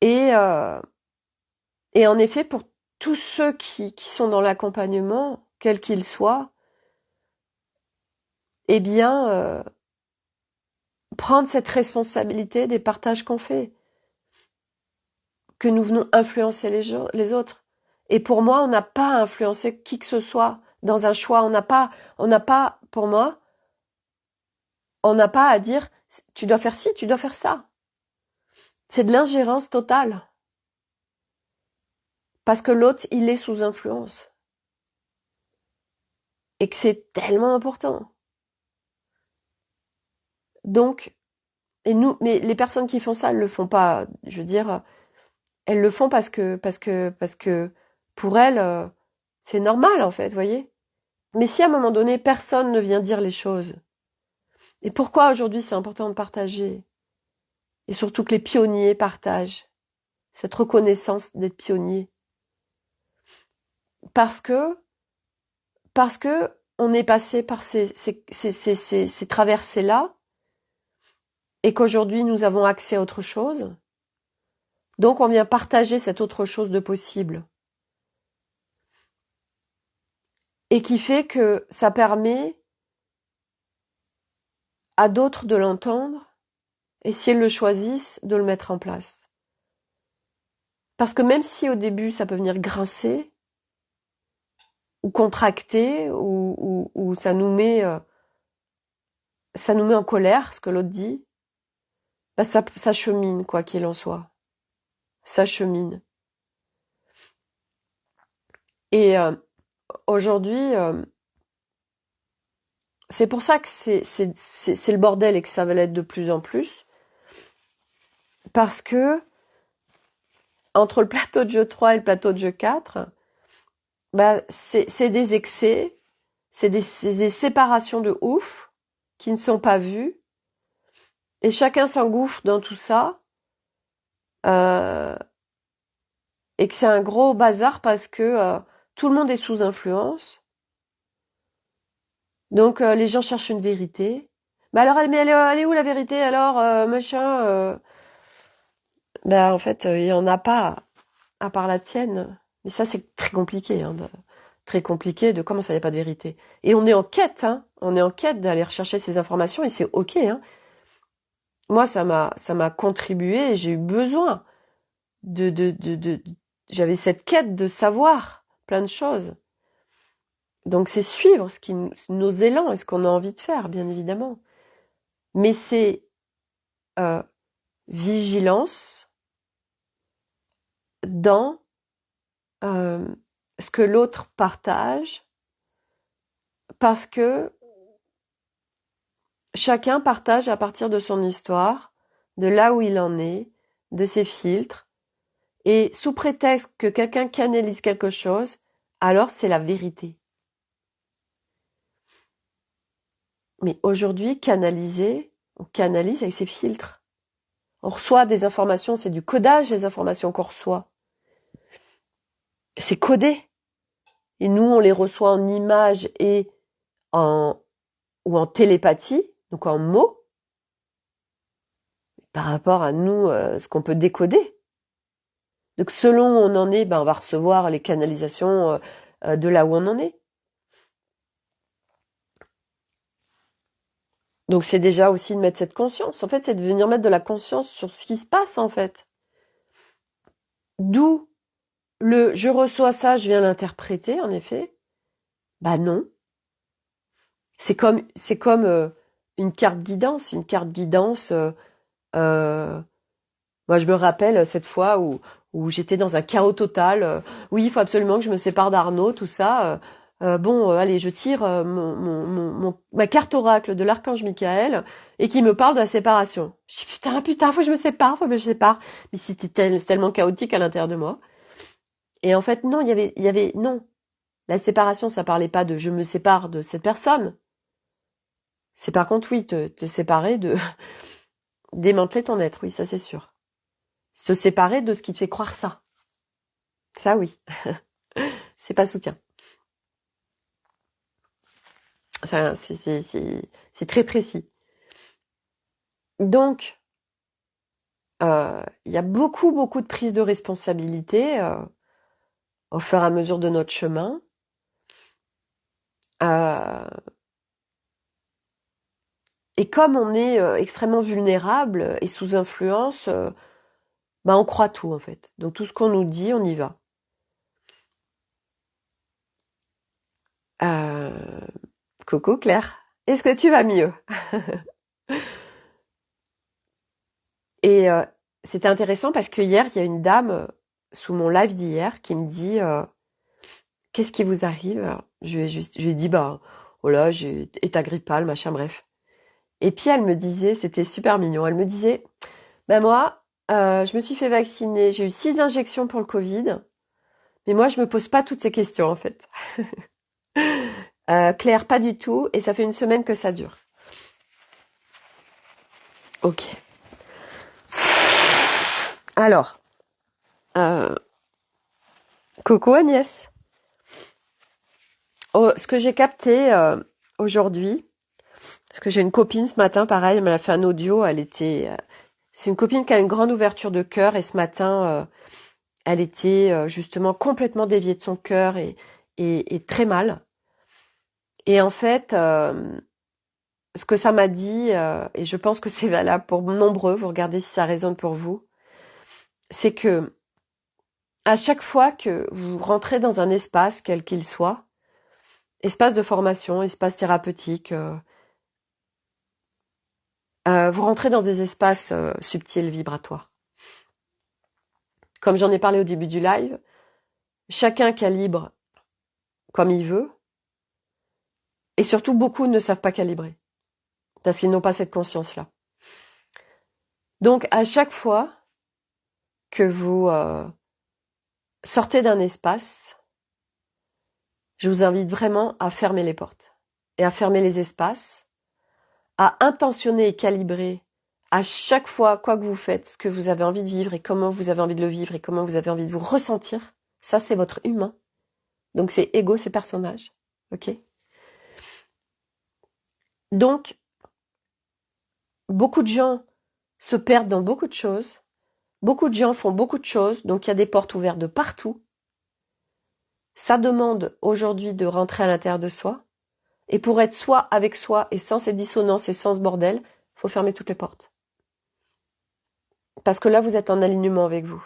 et, euh, et en effet, pour tous ceux qui sont dans l'accompagnement, quel qu'il soit, eh bien, prendre cette responsabilité des partages qu'on fait, que nous venons influencer les autres. Et pour moi, on n'a pas à influencer qui que ce soit dans un choix. On n'a pas, pour moi, on n'a pas à dire tu dois faire ci, tu dois faire ça. C'est de l'ingérence totale. Parce que l'autre, il est sous influence. Et que c'est tellement important. Donc, mais les personnes qui font ça, elles le font pas, je veux dire, elles le font parce que pour elles, c'est normal en fait, vous voyez. Mais si à un moment donné, personne ne vient dire les choses, et pourquoi aujourd'hui c'est important de partager, et surtout que les pionniers partagent cette reconnaissance d'être pionniers, parce que on est passé par ces traversées-là, et qu'aujourd'hui nous avons accès à autre chose, donc on vient partager cette autre chose de possible. Et qui fait que ça permet à d'autres de l'entendre, et si elles le choisissent, de le mettre en place. Parce que même si au début ça peut venir grincer, ou contracter, ou ça nous met en colère, ce que l'autre dit, bah ça chemine, quoi qu'il en soit. Ça chemine. Et aujourd'hui, c'est pour ça que c'est le bordel et que ça va l'être de plus en plus. Parce que entre le plateau de jeu 3 et le plateau de jeu 4, bah, c'est des excès, c'est des séparations de ouf qui ne sont pas vues. Et chacun s'engouffre dans tout ça. Et que c'est un gros bazar parce que tout le monde est sous influence. Donc les gens cherchent une vérité. Mais alors, elle est où la vérité alors, machin Bah en fait, il y en a pas à part la tienne. Mais ça c'est très compliqué, hein, très compliqué de comment ça y a pas de vérité. Et on est en quête, hein. On est en quête d'aller rechercher ces informations et c'est ok, hein. Moi ça m'a contribué et j'ai eu besoin de j'avais cette quête de savoir plein de choses. Donc c'est suivre nos élans et ce qu'on a envie de faire, bien évidemment. Mais c'est vigilance dans ce que l'autre partage, parce que chacun partage à partir de son histoire, de là où il en est, de ses filtres, et sous prétexte que quelqu'un canalise quelque chose, alors c'est la vérité. Mais aujourd'hui, on canalise avec ses filtres. On reçoit des informations, c'est du codage des informations qu'on reçoit. C'est codé. Et nous, on les reçoit en images ou en télépathie, donc en mots, par rapport à nous, ce qu'on peut décoder. Donc selon où on en est, ben, on va recevoir les canalisations de là où on en est. Donc c'est déjà aussi de mettre cette conscience. En fait, c'est de venir mettre de la conscience sur ce qui se passe, en fait. D'où je reçois ça, je viens l'interpréter, en effet. Bah non. C'est comme une carte guidance. Une carte guidance, moi je me rappelle cette fois où j'étais dans un chaos total. Oui, il faut absolument que je me sépare d'Arnaud, tout ça. Bon, allez, je tire ma carte oracle de l'archange Michael et qui me parle de la séparation. Je dis putain, faut que je me sépare, faut que je me sépare. Mais c'était tellement chaotique à l'intérieur de moi. Et en fait, non, il y avait non. La séparation, ça parlait pas de je me sépare de cette personne. C'est par contre, oui, te séparer de démanteler ton être, oui, ça c'est sûr. Se séparer de ce qui te fait croire ça. Ça, oui. C'est pas soutien. Ça, c'est très précis. Donc, il y a beaucoup, beaucoup de prise de responsabilité au fur et à mesure de notre chemin. Et comme on est extrêmement vulnérable et sous influence, on croit tout en fait. Donc tout ce qu'on nous dit, on y va. Coucou Claire, est-ce que tu vas mieux? Et c'était intéressant parce que hier, il y a une dame sous mon live d'hier qui me dit qu'est-ce qui vous arrive? Alors, je lui ai dit oh là, j'ai état grippal, machin, bref. Et puis elle me disait, c'était super mignon, elle me disait moi, je me suis fait vacciner, j'ai eu 6 injections pour le Covid, mais moi je me pose pas toutes ces questions en fait. Claire, pas du tout, et ça fait une semaine que ça dure. Ok. Alors, coucou Agnès. Oh, ce que j'ai capté aujourd'hui, parce que j'ai une copine ce matin, pareil, elle m'a fait un audio, c'est une copine qui a une grande ouverture de cœur, et ce matin, elle était justement complètement déviée de son cœur et très mal. Et en fait, ce que ça m'a dit, et je pense que c'est valable pour nombreux, vous regardez si ça résonne pour vous, c'est que à chaque fois que vous rentrez dans un espace, quel qu'il soit, espace de formation, espace thérapeutique, vous rentrez dans des espaces subtils, vibratoires. Comme j'en ai parlé au début du live, chacun calibre comme il veut, et surtout beaucoup ne savent pas calibrer, parce qu'ils n'ont pas cette conscience-là. Donc à chaque fois que vous sortez d'un espace, je vous invite vraiment à fermer les portes et à fermer les espaces, à intentionner et calibrer à chaque fois, quoi que vous faites, ce que vous avez envie de vivre et comment vous avez envie de le vivre et comment vous avez envie de vous ressentir. Ça, c'est votre humain. Donc c'est ego, c'est personnage. Ok? Donc, beaucoup de gens se perdent dans beaucoup de choses. Beaucoup de gens font beaucoup de choses. Donc il y a des portes ouvertes de partout. Ça demande aujourd'hui de rentrer à l'intérieur de soi. Et pour être soi avec soi et sans ces dissonances et sans ce bordel, faut fermer toutes les portes. Parce que là, vous êtes en alignement avec vous.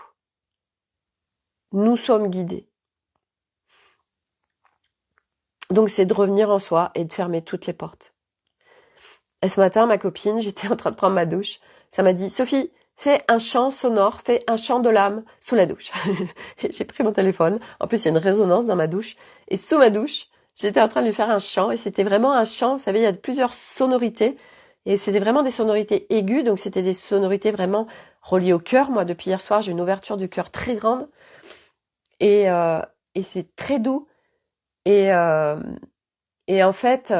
Nous sommes guidés. Donc c'est de revenir en soi et de fermer toutes les portes. Et ce matin, ma copine, j'étais en train de prendre ma douche, ça m'a dit « Sophie, fais un chant sonore, fais un chant de l'âme sous la douche. » J'ai pris mon téléphone, en plus il y a une résonance dans ma douche, et sous ma douche, j'étais en train de lui faire un chant, et c'était vraiment un chant, vous savez, il y a plusieurs sonorités, et c'était vraiment des sonorités aiguës, donc c'était des sonorités vraiment reliées au cœur. Moi, depuis hier soir, j'ai une ouverture du cœur très grande, et c'est très doux, et en fait...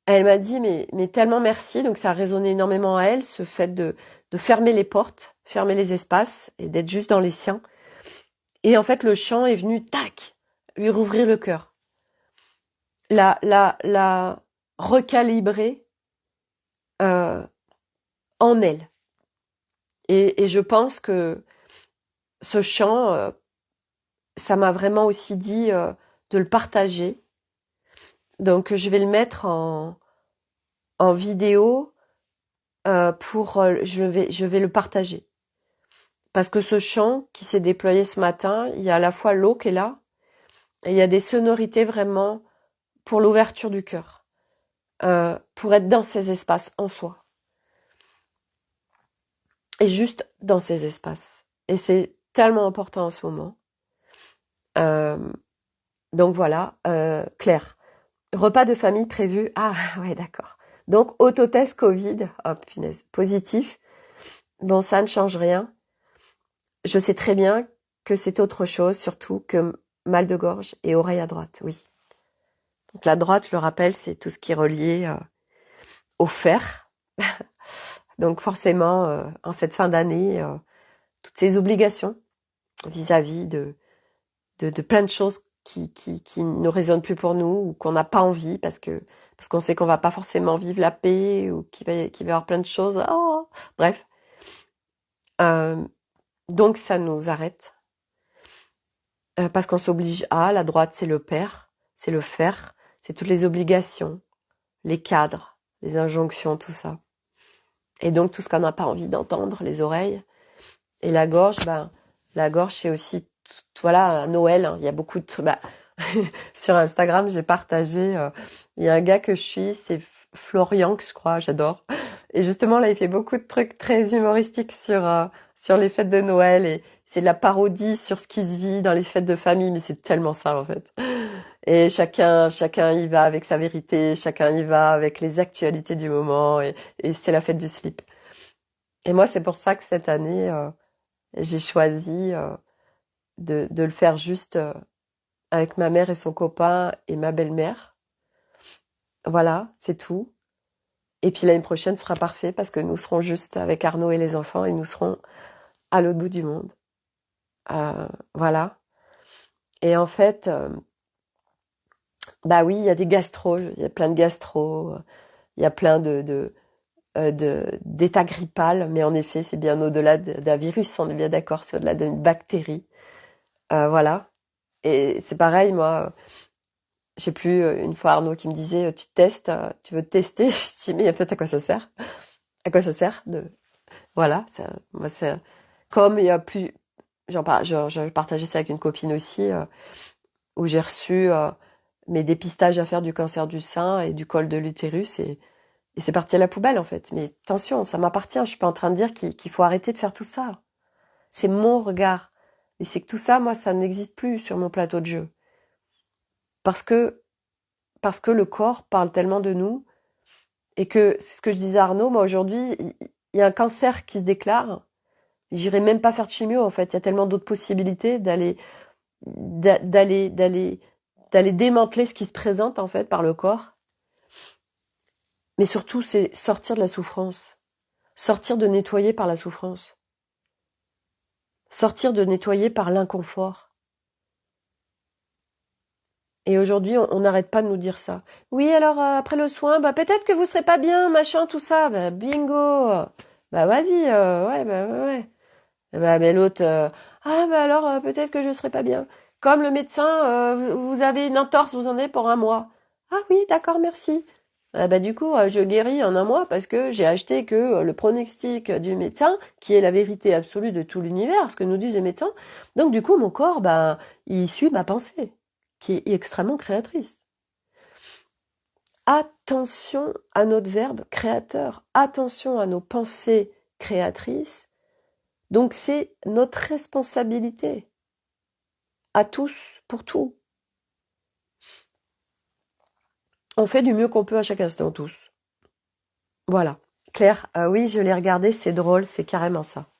elle m'a dit mais tellement merci, donc ça a résonné énormément à elle, ce fait de fermer les portes, fermer les espaces et d'être juste dans les siens. Et en fait le chant est venu, tac, lui rouvrir le cœur, la recalibrer en elle. Et je pense que ce chant, ça m'a vraiment aussi dit de le partager. Donc je vais le mettre en vidéo je vais le partager. Parce que ce chant qui s'est déployé ce matin, il y a à la fois l'eau qui est là, et il y a des sonorités vraiment pour l'ouverture du cœur, pour être dans ces espaces en soi. Et juste dans ces espaces. Et c'est tellement important en ce moment. Donc voilà, Claire. Repas de famille prévu. Ah ouais, d'accord. Donc autotest Covid, oh punaise, positif. Bon, ça ne change rien. Je sais très bien que c'est autre chose, surtout que mal de gorge et oreille à droite, oui. Donc la droite, je le rappelle, c'est tout ce qui est relié au fer. Donc forcément, en cette fin d'année, toutes ces obligations vis-à-vis de plein de choses qui ne résonnent plus pour nous ou qu'on n'a pas envie parce qu'on sait qu'on va pas forcément vivre la paix ou qu'il va y avoir plein de choses. Oh, bref. Donc ça nous arrête. Parce qu'on s'oblige à, la droite c'est le père, c'est le faire, c'est toutes les obligations, les cadres, les injonctions, tout ça. Et donc tout ce qu'on n'a pas envie d'entendre, les oreilles. Et la gorge, c'est aussi, voilà, Noël, hein, il y a beaucoup de... sur Instagram, j'ai partagé, il y a un gars que je suis, c'est Florian, que je crois, j'adore. Et justement, là, il fait beaucoup de trucs très humoristiques sur les fêtes de Noël, et c'est de la parodie sur ce qui se vit dans les fêtes de famille, mais c'est tellement ça, en fait. Et chacun y va avec sa vérité, chacun y va avec les actualités du moment, et c'est la fête du slip. Et moi, c'est pour ça que cette année, j'ai choisi de le faire juste avec ma mère et son copain et ma belle-mère. Voilà, c'est tout. Et puis l'année prochaine sera parfait parce que nous serons juste avec Arnaud et les enfants et nous serons à l'autre bout du monde. Voilà. Et en fait, bah oui, il y a des gastros, il y a plein de gastros, il y a plein d'états grippales, mais en effet, c'est bien au-delà d'un virus, on est bien d'accord, c'est au-delà d'une bactérie. Voilà. Et c'est pareil, moi, je sais plus, une fois Arnaud qui me disait, tu te testes, tu veux te tester? Je dis, mais en fait, à quoi ça sert? À quoi ça sert voilà, moi, comme il y a plus, je partageais ça avec une copine aussi, où j'ai reçu mes dépistages à faire du cancer du sein et du col de l'utérus et c'est parti à la poubelle en fait. Mais attention, ça m'appartient, je suis pas en train de dire qu'il faut arrêter de faire tout ça. C'est mon regard. Et c'est que tout ça, moi, ça n'existe plus sur mon plateau de jeu. Parce que le corps parle tellement de nous et que, c'est ce que je disais à Arnaud, moi aujourd'hui, il y a un cancer qui se déclare. J'irai même pas faire de chimio en fait. Il y a tellement d'autres possibilités d'aller démanteler ce qui se présente en fait par le corps. Mais surtout, c'est sortir de la souffrance, sortir de nettoyer par la souffrance, sortir de nettoyer par l'inconfort. Et aujourd'hui, on n'arrête pas de nous dire ça. Oui, alors après le soin, peut-être que vous serez pas bien, machin, tout ça. Bingo. Vas-y, ouais, ouais. Mais l'autre, alors peut-être que je serai pas bien. Comme le médecin, vous avez une entorse, vous en avez pour un mois. Ah oui, d'accord, merci. Du coup, je guéris en un mois parce que j'ai acheté que le pronostic du médecin, qui est la vérité absolue de tout l'univers, ce que nous disent les médecins. Donc du coup, mon corps, il suit ma pensée, qui est extrêmement créatrice. Attention à notre verbe créateur, attention à nos pensées créatrices. Donc c'est notre responsabilité, à tous, pour tout. On fait du mieux qu'on peut à chaque instant, tous. Voilà. Claire, oui, je l'ai regardé, c'est drôle, c'est carrément ça.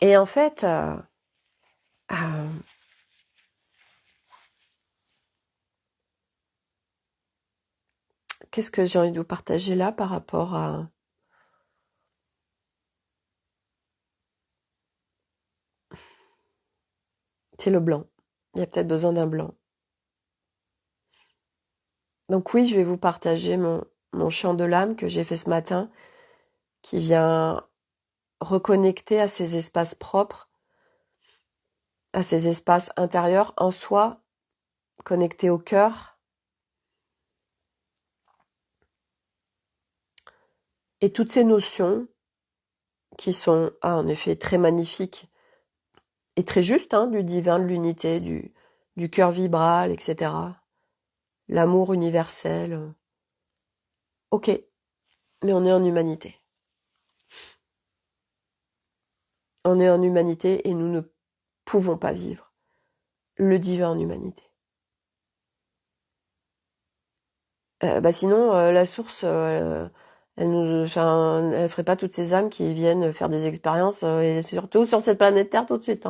Et en fait, qu'est-ce que j'ai envie de vous partager là par rapport à... C'est le blanc. Il y a peut-être besoin d'un blanc. Donc oui, je vais vous partager mon chant de l'âme que j'ai fait ce matin, qui vient reconnecter à ces espaces propres, à ces espaces intérieurs en soi, connectés au cœur. Et toutes ces notions qui sont, en effet, très magnifiques et très justes, du divin, de l'unité, du cœur vibral, etc. L'amour universel. Ok, mais on est en humanité. On est en humanité et nous ne pouvons pas vivre le divin en humanité. Sinon, la source, elle ferait pas toutes ces âmes qui viennent faire des expériences, et surtout sur cette planète Terre tout de suite.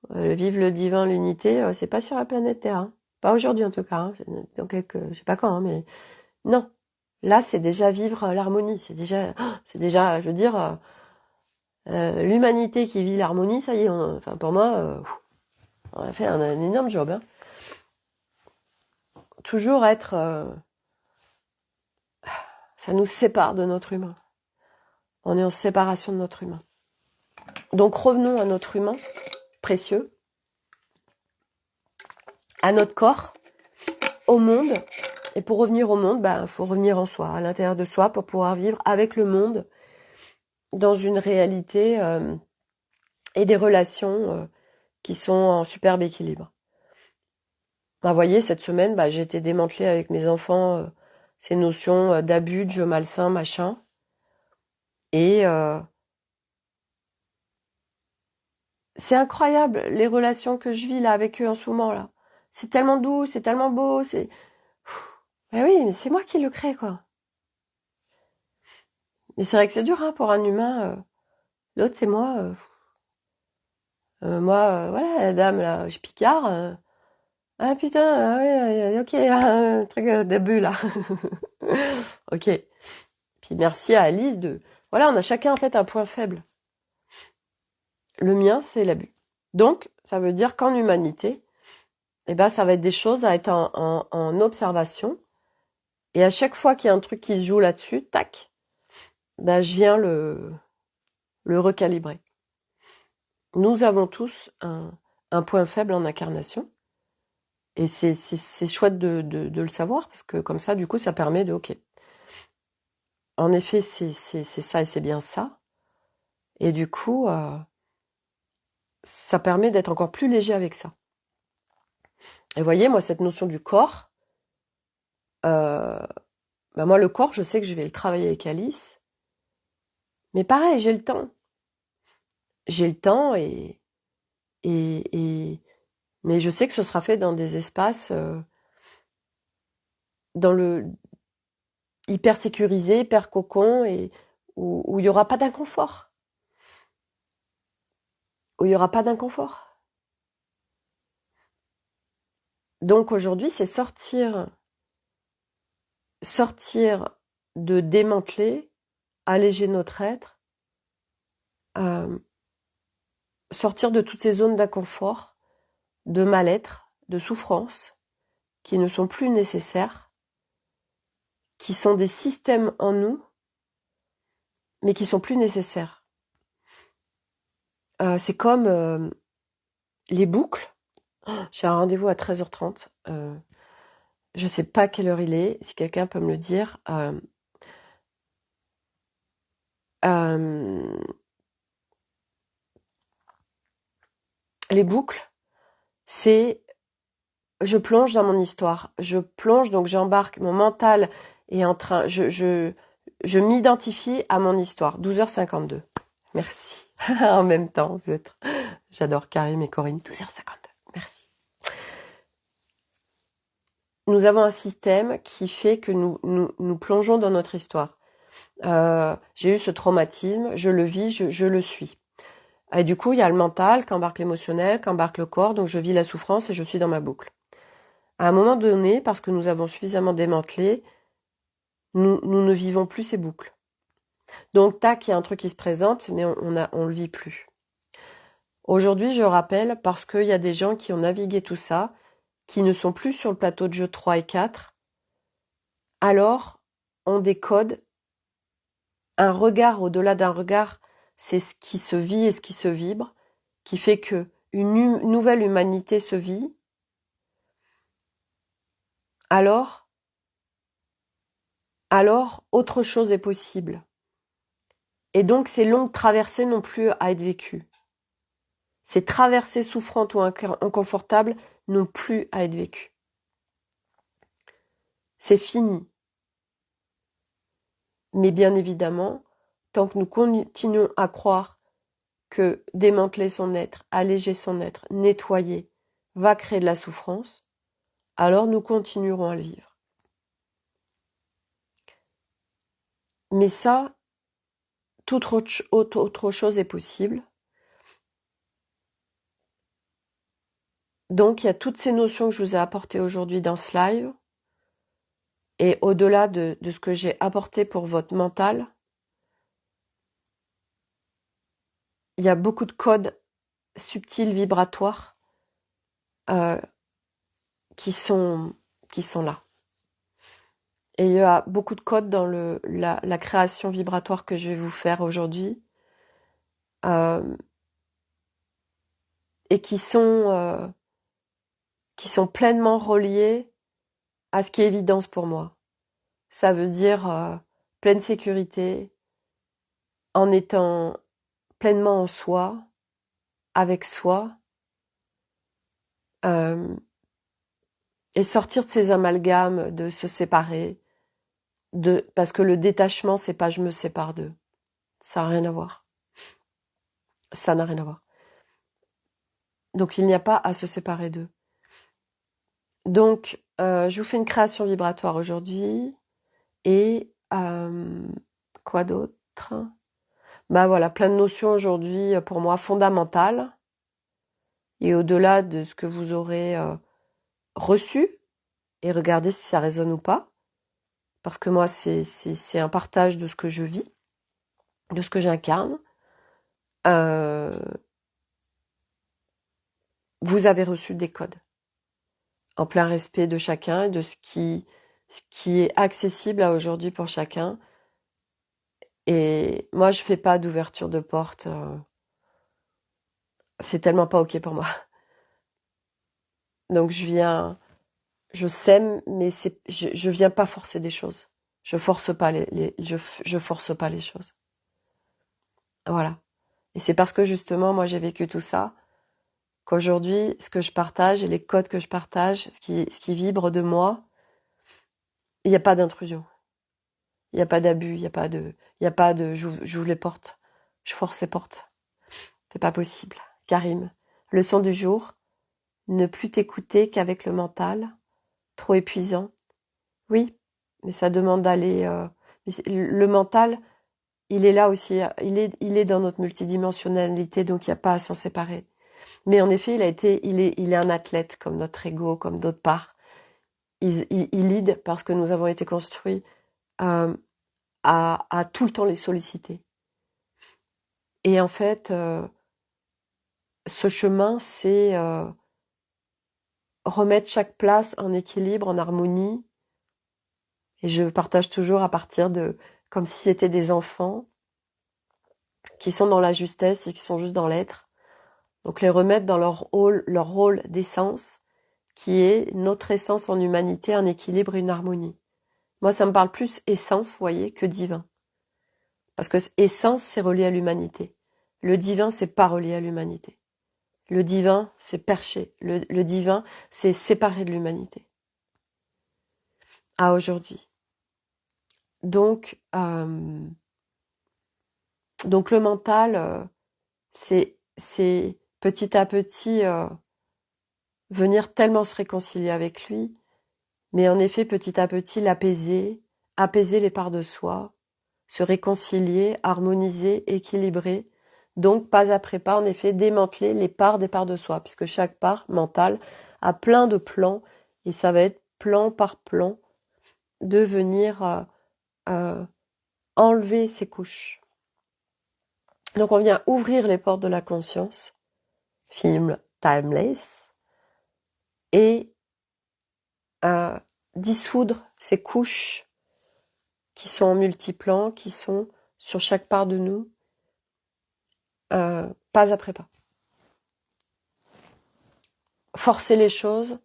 Vivre le divin, l'unité, c'est pas sur la planète Terre. Hein. Pas aujourd'hui en tout cas. Hein. Dans je sais pas quand, hein, mais non. Là, c'est déjà vivre l'harmonie. C'est déjà, je veux dire, l'humanité qui vit l'harmonie. Ça y est. Pour moi, on a fait un énorme job. Hein. Toujours être, ça nous sépare de notre humain. On est en séparation de notre humain. Donc revenons à notre humain précieux, à notre corps, au monde Et pour revenir au monde, il faut revenir en soi, à l'intérieur de soi, pour pouvoir vivre avec le monde dans une réalité et des relations qui sont en superbe équilibre. Vous voyez, cette semaine, j'ai été démantelée avec mes enfants ces notions d'abus, de jeu malsain, machin. Et c'est incroyable les relations que je vis là avec eux en ce moment là. C'est tellement doux, c'est tellement beau, c'est. Mais oui, mais c'est moi qui le crée quoi. Mais c'est vrai que c'est dur hein, pour un humain. L'autre c'est moi. Moi, voilà, la dame là, je picard. Ah putain, ah, ouais, ok, un truc d'abus là. Ok. Puis merci à Alice de. Voilà, on a chacun en fait un point faible. Le mien, c'est l'abus. Donc, ça veut dire qu'en humanité, ça va être des choses à être en observation. Et à chaque fois qu'il y a un truc qui se joue là-dessus, tac, je viens le recalibrer. Nous avons tous un point faible en incarnation. Et c'est chouette de le savoir, parce que comme ça, du coup, ça permet de, ok, en effet, c'est ça et c'est bien ça. Et du coup, ça permet d'être encore plus léger avec ça. Et vous voyez, moi, cette notion du corps, moi, le corps, je sais que je vais le travailler avec Alice. Mais pareil, j'ai le temps. J'ai le temps mais je sais que ce sera fait dans des espaces dans le hyper sécurisé, hyper cocon et où il y aura pas d'inconfort. Où il y aura pas d'inconfort. Donc aujourd'hui, c'est sortir de démanteler, alléger notre être, euh, sortir de toutes ces zones d'inconfort, de mal-être, de souffrance, qui ne sont plus nécessaires, qui sont des systèmes en nous, mais qui sont plus nécessaires. C'est comme les boucles. J'ai un rendez-vous à 13h30. Je sais pas quelle heure il est, si quelqu'un peut me le dire. Euh, les boucles, c'est je plonge dans mon histoire. Je plonge, donc j'embarque, mon mental est en train, je m'identifie à mon histoire. 12h52. Merci. En même temps, vous êtes, j'adore Karim et Corinne. 12h52. Merci. Nous avons un système qui fait que nous plongeons dans notre histoire. J'ai eu ce traumatisme, je le vis, je le suis. Et du coup, il y a le mental, qu'embarque l'émotionnel, qu'embarque le corps, donc je vis la souffrance et je suis dans ma boucle. À un moment donné, parce que nous avons suffisamment démantelé, nous ne vivons plus ces boucles. Donc, tac, il y a un truc qui se présente, mais on le vit plus. Aujourd'hui, je rappelle, parce qu'il y a des gens qui ont navigué tout ça, qui ne sont plus sur le plateau de jeu 3 et 4, alors on décode un regard au-delà d'un regard, c'est ce qui se vit et ce qui se vibre, qui fait que une nouvelle humanité se vit, alors autre chose est possible. Et donc ces longues traversées n'ont plus à être vécues. Ces traversées souffrantes ou inconfortables n'ont plus à être vécues. C'est fini. Mais bien évidemment, tant que nous continuons à croire que démanteler son être, alléger son être, nettoyer, va créer de la souffrance, alors nous continuerons à le vivre. Mais ça, toute autre chose est possible. Donc, il y a toutes ces notions que je vous ai apportées aujourd'hui dans ce live. Et au-delà de ce que j'ai apporté pour votre mental, il y a beaucoup de codes subtils, vibratoires, qui sont là. Et il y a beaucoup de codes dans la création vibratoire que je vais vous faire aujourd'hui, et qui sont pleinement reliés à ce qui est évidence pour moi. Ça veut dire pleine sécurité, en étant pleinement en soi, avec soi, et sortir de ces amalgames, de se séparer, parce que le détachement, c'est pas je me sépare d'eux. Ça n'a rien à voir. Ça n'a rien à voir. Donc il n'y a pas à se séparer d'eux. Donc je vous fais une création vibratoire aujourd'hui. Et quoi d'autre? Bah voilà, plein de notions aujourd'hui pour moi fondamentales. Et au-delà de ce que vous aurez reçu, et regardez si ça résonne ou pas. Parce que moi, c'est un partage de ce que je vis, de ce que j'incarne. Vous avez reçu des codes, en plein respect de chacun et de ce qui est accessible à aujourd'hui pour chacun. Et moi, je fais pas d'ouverture de porte. C'est tellement pas ok pour moi. Donc je sème, mais je viens pas forcer des choses. Je force pas je force pas les choses. Voilà. Et c'est parce que justement, moi, j'ai vécu tout ça, qu'aujourd'hui, ce que je partage et les codes que je partage, ce qui vibre de moi, il n'y a pas d'intrusion. Il n'y a pas d'abus, il n'y a pas de, j'ouvre les portes. Je force les portes. C'est pas possible. Karim. Leçon du jour. Ne plus t'écouter qu'avec le mental. Trop épuisant. Oui, mais ça demande d'aller, le mental, il est là aussi, il est dans notre multidimensionnalité, donc il n'y a pas à s'en séparer. Mais en effet, il est un athlète comme notre ego, comme d'autres parts. Il lead parce que nous avons été construits à tout le temps les solliciter. Et en fait, ce chemin, c'est remettre chaque place en équilibre, en harmonie. Et je partage toujours à partir de, comme si c'était des enfants qui sont dans la justesse et qui sont juste dans l'être. Donc les remettre dans leur rôle d'essence, qui est notre essence en humanité, un équilibre et une harmonie. Moi, ça me parle plus essence, vous voyez, que divin. Parce que essence, c'est relié à l'humanité. Le divin, c'est pas relié à l'humanité. Le divin, c'est perché. Le divin, c'est séparé de l'humanité. À aujourd'hui. Donc le mental, c'est petit à petit venir tellement se réconcilier avec lui, mais en effet petit à petit l'apaiser, apaiser les parts de soi, se réconcilier, harmoniser, équilibrer, donc pas après pas en effet démanteler les parts des parts de soi, puisque chaque part mentale a plein de plans, et ça va être plan par plan de venir enlever ces couches. Donc on vient ouvrir les portes de la conscience, film Timeless, et dissoudre ces couches qui sont en multiplans, qui sont sur chaque part de nous, pas après pas. Forcer les choses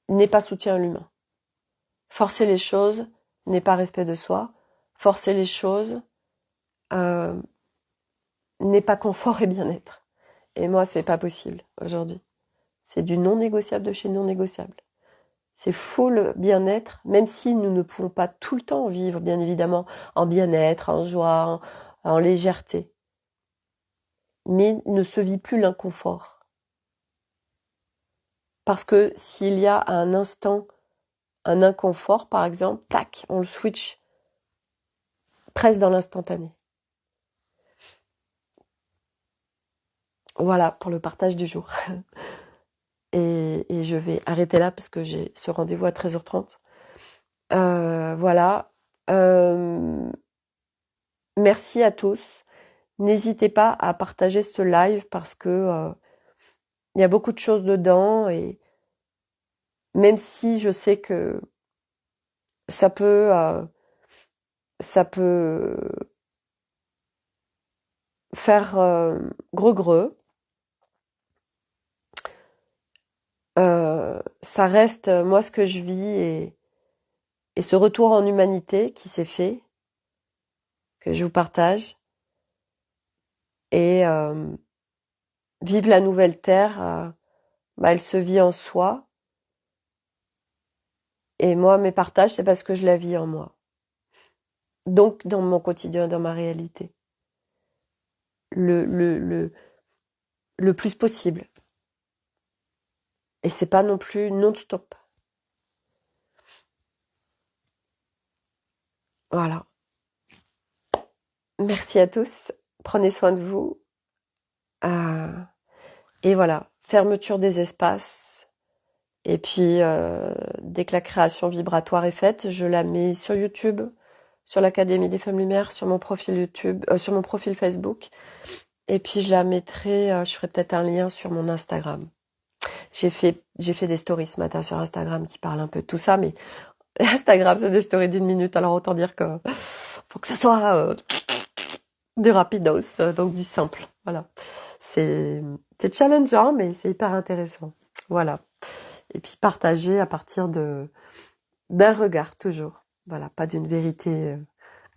n'est pas soutien à l'humain. Forcer les choses n'est pas respect de soi. Forcer les choses n'est pas confort et bien-être. Et moi, c'est pas possible aujourd'hui. C'est du non négociable de chez non négociable. C'est full bien-être, même si nous ne pouvons pas tout le temps vivre, bien évidemment, en bien-être, en joie, en légèreté. Mais ne se vit plus l'inconfort. Parce que s'il y a à un instant un inconfort, par exemple, tac, on le switch presque dans l'instantané. Voilà pour le partage du jour. Et je vais arrêter là parce que j'ai ce rendez-vous à 13h30. Voilà. Merci à tous. N'hésitez pas à partager ce live parce que il y a beaucoup de choses dedans et même si je sais que ça peut faire greu, ça reste moi ce que je vis et ce retour en humanité qui s'est fait, que je vous partage. Et vivre la nouvelle terre, elle se vit en soi. Et moi, mes partages, c'est parce que je la vis en moi. Donc, dans mon quotidien, dans ma réalité. Le, le, le, le plus possible. Et c'est pas non plus non-stop. Voilà. Merci à tous. Prenez soin de vous. Et voilà. Fermeture des espaces. Et puis, dès que la création vibratoire est faite, je la mets sur YouTube, sur l'Académie des Femmes Lumière, sur mon profil YouTube, sur mon profil Facebook. Et puis je la mettrai, je ferai peut-être un lien sur mon Instagram. J'ai fait des stories ce matin sur Instagram qui parlent un peu de tout ça, mais Instagram c'est des stories d'1 minute, alors autant dire que faut que ça soit du rapidos, donc du simple. Voilà. C'est challengeant, mais c'est hyper intéressant. Voilà. Et puis partager à partir d'un regard toujours. Voilà, pas d'une vérité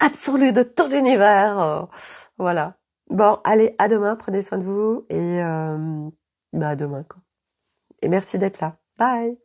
absolue de tout l'univers. Voilà. Bon, allez, à demain, prenez soin de vous et à demain quoi. Et merci d'être là. Bye.